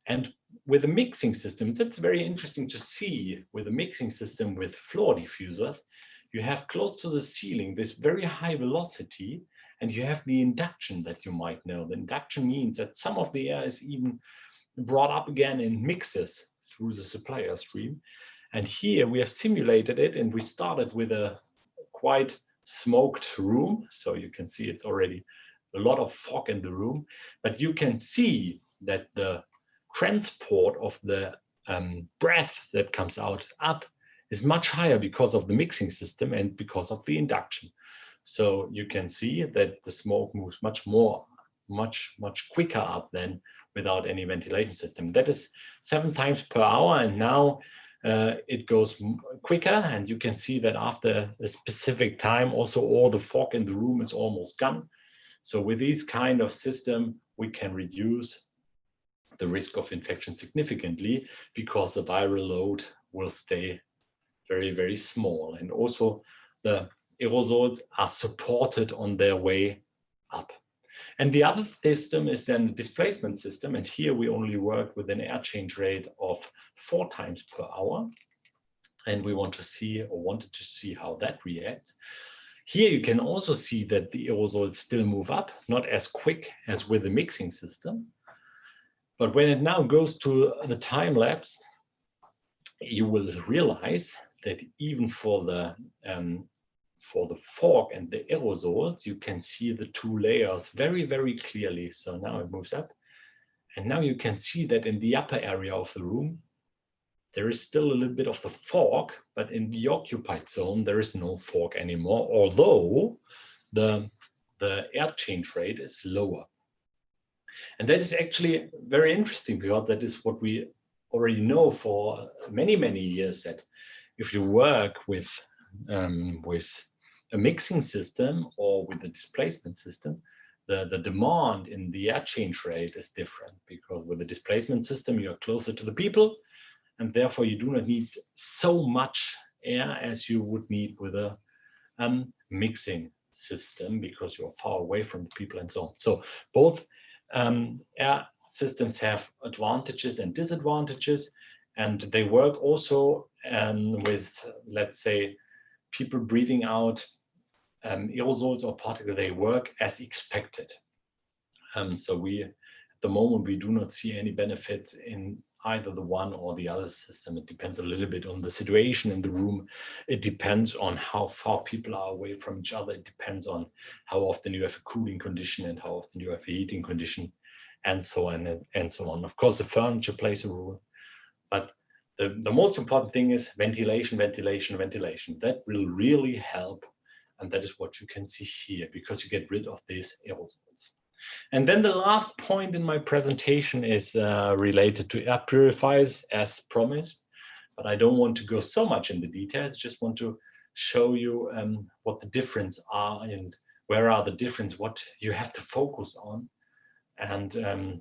And with the mixing system, that's very interesting to see. With a mixing system with floor diffusers, you have close to the ceiling this very high velocity, and you have the induction that you might know. The induction means that some of the air is even brought up again in mixes through the supply air stream. And here we have simulated it, and we started with a quite smoked room. So you can see it's already a lot of fog in the room, but you can see that the transport of the breath that comes out up is much higher because of the mixing system and because of the induction. So you can see that the smoke moves much quicker up than without any ventilation system. That is 7 times per hour, and now it goes quicker, and you can see that after a specific time also all the fog in the room is almost gone. So with this kind of system we can reduce the risk of infection significantly, because the viral load will stay very, very small, and also the aerosols are supported on their way up. And the other system is then the displacement system, and here we only work with an air change rate of 4 times per hour, and we want to see, or wanted to see, how that reacts. Here you can also see that the aerosols still move up, not as quick as with the mixing system, but when it now goes to the time lapse, you will realize that even for the fog and the aerosols, you can see the 2 layers very, very clearly. So now it moves up, and now you can see that in the upper area of the room, there is still a little bit of the fog, but in the occupied zone, there is no fog anymore, although the air change rate is lower. And that is actually very interesting, because that is what we already know for many, many years, that if you work with a mixing system or with a displacement system, the demand in the air change rate is different, because with the displacement system, you are closer to the people, and therefore you do not need so much air as you would need with a mixing system, because you're far away from the people and so on. So both air systems have advantages and disadvantages, and they work also with, let's say, people breathing out aerosols or particles. They work as expected. So at the moment, we do not see any benefits in either the one or the other system. It depends a little bit on the situation in the room. It depends on how far people are away from each other. It depends on how often you have a cooling condition and how often you have a heating condition, and so on and so on. Of course, the furniture plays a role, but the most important thing is ventilation, ventilation, ventilation. That will really help. And that is what you can see here, because you get rid of these aerosols. And then the last point in my presentation is related to air purifiers, as promised. But I don't want to go so much in the details, just want to show you what the difference are and where are the difference, what you have to focus on, and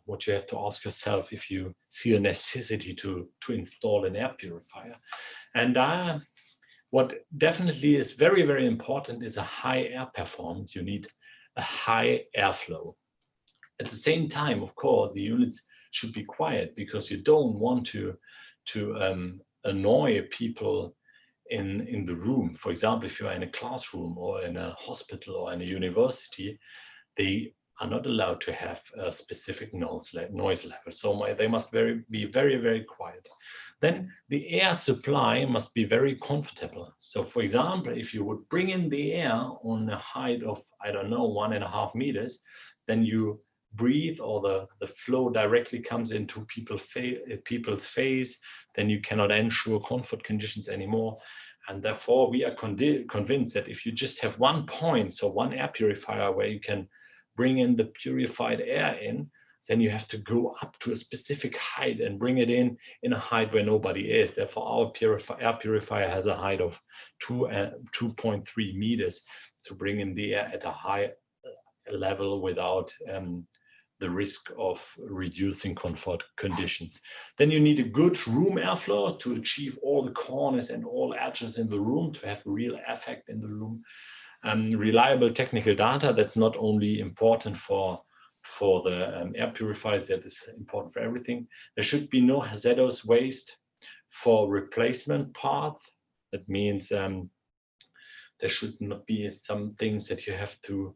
what you have to ask yourself if you see a necessity to install an air purifier. And what definitely is very, very important is a high air performance. You need a high airflow. At the same time, of course, the unit should be quiet, because you don't want to annoy people in the room. For example, if you're in a classroom or in a hospital or in a university, they are not allowed to have a specific noise level. So they must be very, very quiet. Then the air supply must be very comfortable. So for example, if you would bring in the air on a height of, I don't know, 1.5 meters, then you breathe, or the flow directly comes into people's face, then you cannot ensure comfort conditions anymore. And therefore, we are convinced that if you just have one point, so one air purifier where you can bring in the purified air in, then you have to go up to a specific height and bring it in a height where nobody is. Therefore, our air purifier has a height of 2.3 meters to bring in the air at a high level without the risk of reducing comfort conditions. Then you need a good room airflow to achieve all the corners and all edges in the room, to have a real effect in the room. Reliable technical data, that's not only important for the air purifiers, that is important for everything. There should be no hazardous waste for replacement parts. That means there should not be some things that you have to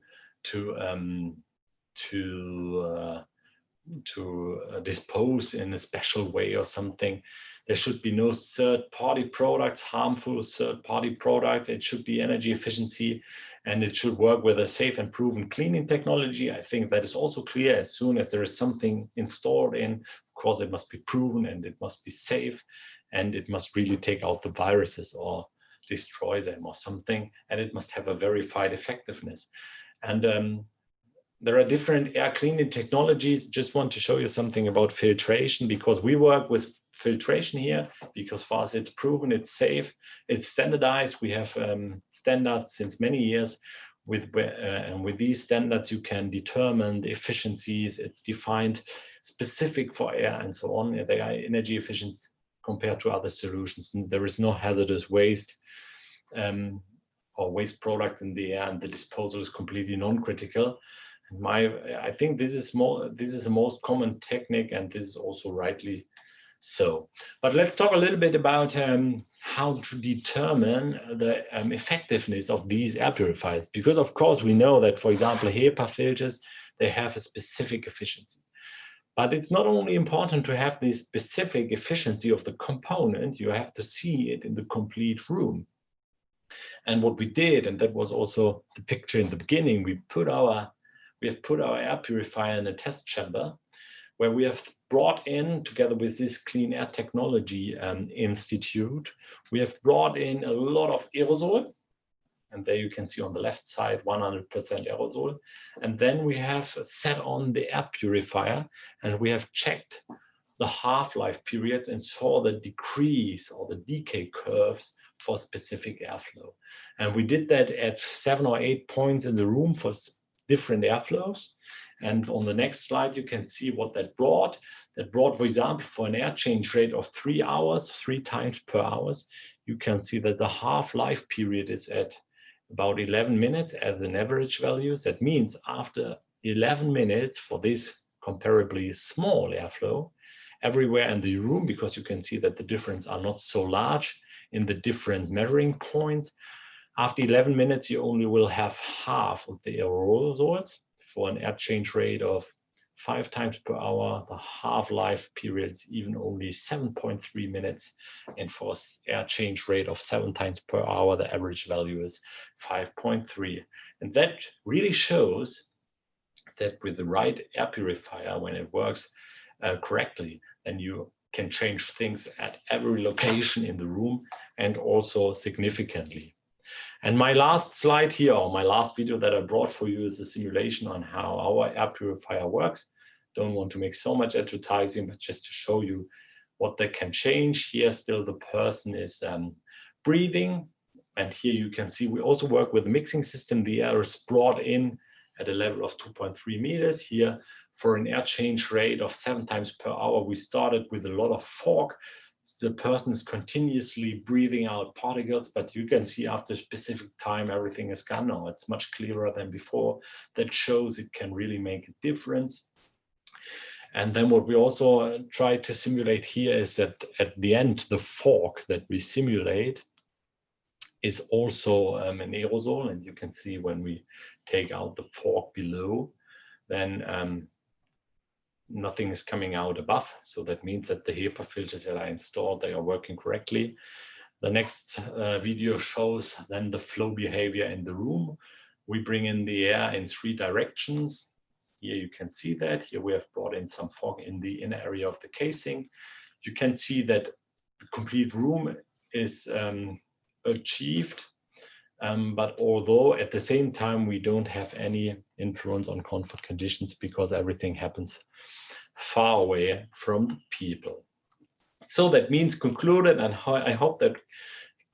dispose in a special way or something. There should be no third-party products, harmful third-party products. It should be energy efficiency, and it should work with a safe and proven cleaning technology. I think that is also clear. As soon as there is something installed in, of course, it must be proven, and it must be safe, and it must really take out the viruses or destroy them or something, and it must have a verified effectiveness. And there are different air cleaning technologies. Just want to show you something about filtration, because we work with filtration here, because for us it's proven, it's safe, it's standardized. We have standards since many years. And with these standards, you can determine the efficiencies. It's defined specific for air and so on. They are energy efficient compared to other solutions. And there is no hazardous waste or waste product in the air, and the disposal is completely non-critical. I think this is the most common technique, and this is also rightly so. But let's talk a little bit about how to determine the effectiveness of these air purifiers, because of course we know that, for example, HEPA filters, they have a specific efficiency. But it's not only important to have the specific efficiency of the component, you have to see it in the complete room. And what we did, and that was also the picture in the beginning, we have put our air purifier in a test chamber, where we have brought in, together with this Clean Air Technology Institute, we have brought in a lot of aerosol. And there you can see on the left side, 100% aerosol. And then we have set on the air purifier, and we have checked the half-life periods and saw the decrease or the decay curves for specific airflow. And we did that at 7 or 8 points in the room for different airflows. And on the next slide, you can see what that brought. That brought, for example, for an air change rate of 3 hours, 3 times per hour, you can see that the half-life period is at about 11 minutes as an average value. That means after 11 minutes for this comparably small airflow everywhere in the room, because you can see that the difference are not so large in the different measuring points. After 11 minutes, you only will have half of the aerosols. For an air change rate of 5 times per hour, the half-life period is even only 7.3 minutes. And for air change rate of 7 times per hour, the average value is 5.3. And that really shows that with the right air purifier, when it works correctly, then you can change things at every location in the room and also significantly. And my last slide here, or my last video that I brought for you, is a simulation on how our air purifier works. Don't want to make so much advertising, but just to show you what they can change. Here still the person is breathing. And here you can see we also work with a mixing system. The air is brought in at a level of 2.3 meters. Here for an air change rate of 7 times per hour, we started with a lot of fog. The person is continuously breathing out particles, but you can see after a specific time, everything is gone now. It's much clearer than before. That shows it can really make a difference. And then what we also try to simulate here is that at the end, the fog that we simulate is also an aerosol. And you can see when we take out the fog below, then nothing is coming out above. So that means that the HEPA filters that are installed, they are working correctly. The next video shows then the flow behavior in the room. We bring in the air in 3 directions. Here you can see that. Here we have brought in some fog in the inner area of the casing. You can see that the complete room is achieved. But although at the same time, we don't have any influence on comfort conditions because everything happens far away from the people. So that means concluded, and I hope that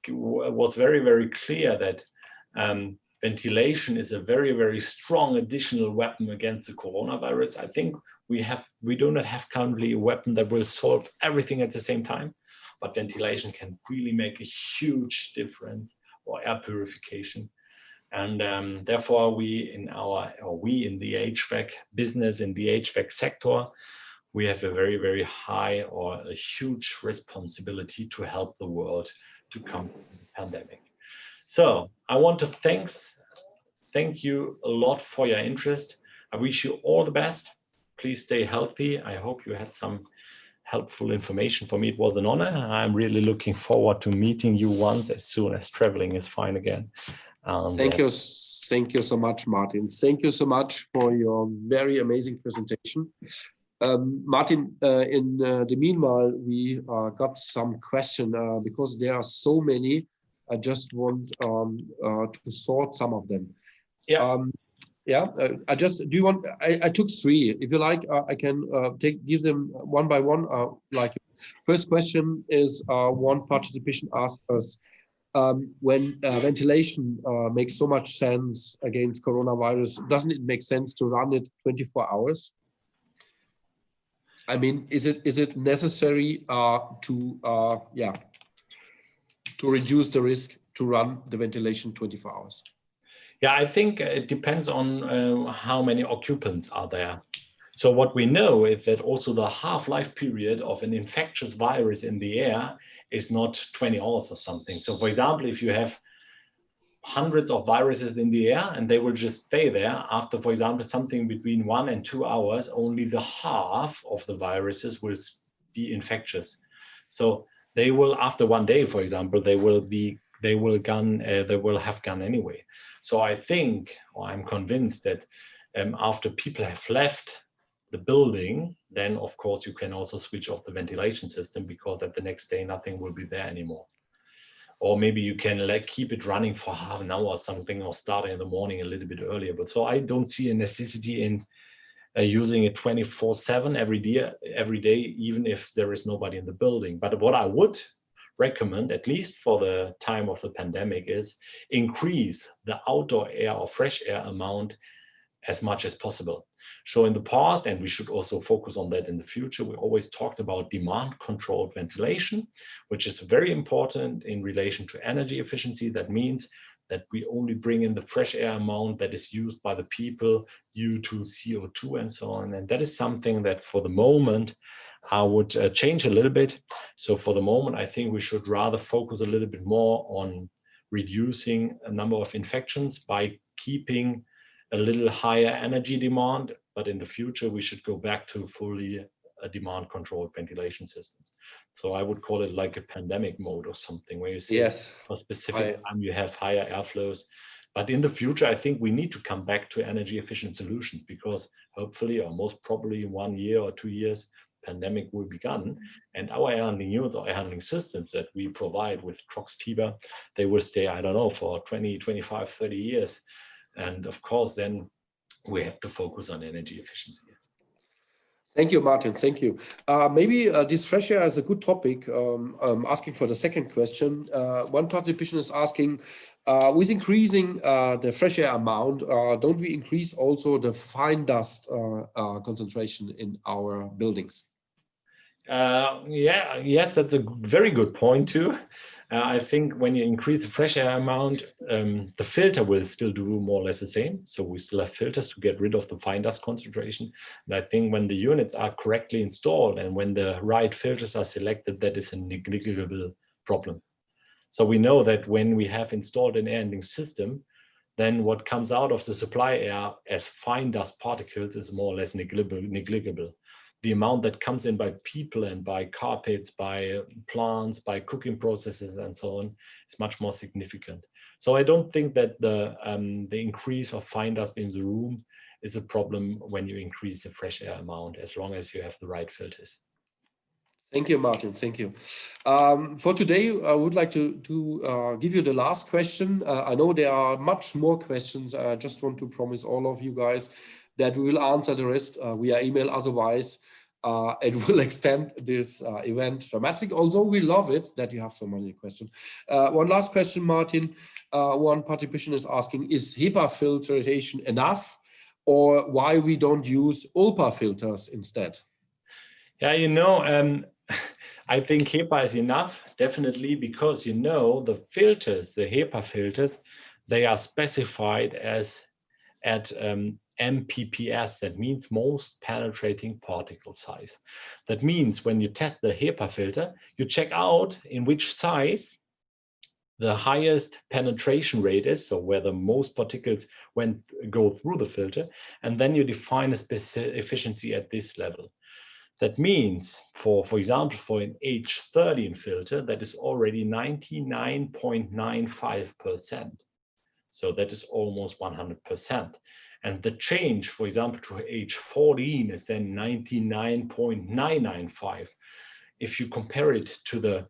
was very, very clear that ventilation is a very, very strong additional weapon against the coronavirus. I think we do not have currently a weapon that will solve everything at the same time, but ventilation can really make a huge difference, or air purification. And therefore we in the HVAC business, in the HVAC sector, we have a very, very high or a huge responsibility to help the world to come from the pandemic. So I want to thank you a lot for your interest. I wish you all the best. Please stay healthy. I hope you had some helpful information. For me, it was an honor. I'm really looking forward to meeting you once as soon as traveling is fine again. Thank you so much, Martin. Thank you so much for your very amazing presentation. Martin, in the meanwhile, we got some question because there are so many. I just want to sort some of them. Yeah. I took 3. If you like, I can give them one by one. First question is one participation asked us when ventilation makes so much sense against coronavirus, doesn't it make sense to run it 24 hours? I mean, is it necessary to reduce the risk to run the ventilation 24 hours? Yeah, I think it depends on how many occupants are there. So what we know is that also the half-life period of an infectious virus in the air is not 20 hours or something. So for example, if you have hundreds of viruses in the air and they will just stay there after, for example, something between 1 and 2 hours, only the half of the viruses will be infectious. So they will, after 1 day, for example, they will have gone anyway. So I think, or I'm convinced that after people have left the building, then of course you can also switch off the ventilation system, because at the next day nothing will be there anymore. Or maybe you can keep it running for half an hour or something, or starting in the morning a little bit earlier. But so I don't see a necessity in using it 24/7 every day, even if there is nobody in the building. But what I would recommend, at least for the time of the pandemic, is increase the outdoor air or fresh air amount as much as possible. So in the past, and we should also focus on that in the future, we always talked about demand controlled ventilation, which is very important in relation to energy efficiency. That means that we only bring in the fresh air amount that is used by the people due to CO2 and so on. And that is something that for the moment I would change a little bit. So for the moment, I think we should rather focus a little bit more on reducing a number of infections by keeping a little higher energy demand, but in the future we should go back to fully demand controlled ventilation systems. So I would call it like a pandemic mode or something, where you see for a specific time you have higher airflows. But in the future, I think we need to come back to energy efficient solutions, because hopefully, or most probably, 1 year or 2 years, pandemic will begin, and our air handling units or air handling systems that we provide with Trox Tiba, they will stay, I don't know, for 20, 25, 30 years. And of course, then we have to focus on energy efficiency. Thank you, Martin. Thank you. Maybe this fresh air is a good topic. Asking for the second question. One participant is asking, with increasing the fresh air amount, don't we increase also the fine dust concentration in our buildings? Yes, that's a very good point too. I think when you increase the fresh air amount, the filter will still do more or less the same. So we still have filters to get rid of the fine dust concentration. And I think when the units are correctly installed and when the right filters are selected, that is a negligible problem. So we know that when we have installed an air handling system, then what comes out of the supply air as fine dust particles is more or less negligible. The amount that comes in by people and by carpets, by plants, by cooking processes, and so on, is much more significant. So I don't think that the increase of fine dust in the room is a problem when you increase the fresh air amount, as long as you have the right filters. Thank you, Martin. Thank you. For today, I would like to give you the last question. I know there are much more questions. I just want to promise all of you guys that we will answer the rest via email. Otherwise, it will extend this event dramatically. Although we love it that you have so many questions. One last question, Martin. One participant is asking, is HEPA filtration enough, or why we don't use OLPA filters instead? Yeah, you know, I think HEPA is enough, definitely, because, you know, the filters, the HEPA filters, they are specified as at MPPS, that means most penetrating particle size. That means when you test the HEPA filter, you check out in which size the highest penetration rate is, so where the most particles go through the filter, and then you define a specific efficiency at this level. That means, for example, for an H13 filter, that is already 99.95%. So that is almost 100%. And the change, for example, to H14 is then 99.995. If you compare it to the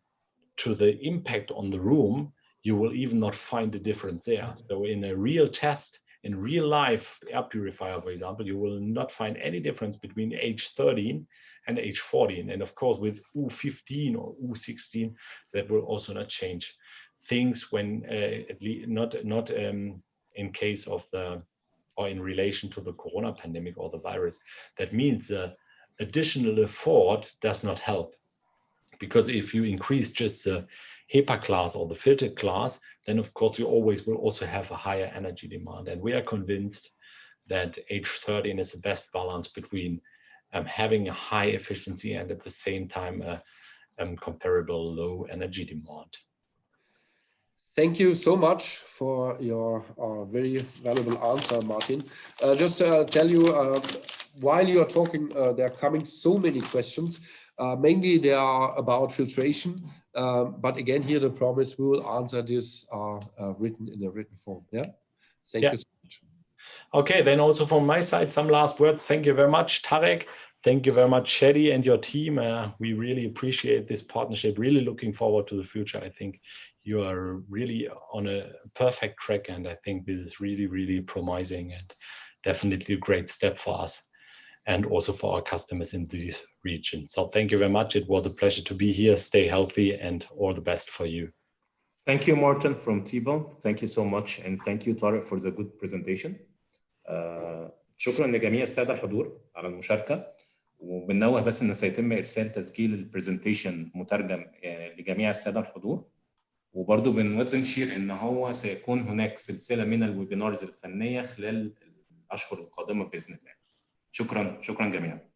impact on the room, you will even not find the difference there. So in a real test, in real life air purifier, for example, you will not find any difference between H13 and H14. And of course, with U15 or U16, that will also not change things when at least not in case of the, or in relation to the corona pandemic or the virus. That means the additional effort does not help, because if you increase just the HEPA class or the filter class, then of course you always will also have a higher energy demand. And we are convinced that H13 is the best balance between having a high efficiency and at the same time a comparable low energy demand. Thank you so much for your very valuable answer, Martin. Just to tell you, while you are talking, there are coming so many questions. Mainly they are about filtration, but again, here the promise, we will answer this written in a written form. Yeah. Thank you so much. Okay, then also from my side, some last words. Thank you very much, Tarek. Thank you very much, Shadi and your team. We really appreciate this partnership. Really looking forward to the future. I think you are really on a perfect track, and I think this is really, really promising and definitely a great step for us and also for our customers in these regions. So thank you very much. It was a pleasure to be here. Stay healthy and all the best for you. Thank you, Martin from Tiba. Thank you so much. And thank you, Tarek, for the good presentation. شكرا لجميع السادة الحضور على المشاركة. وبنوه بس إن سيتم إرسال تسجيل البرزنتيشن مترجم لجميع السادة الحضور. وبرضو بنود نشير إن هو سيكون هناك سلسلة من الويبينارز الفنية خلال الأشهر القادمة بإذن الله. شكرا جميعا.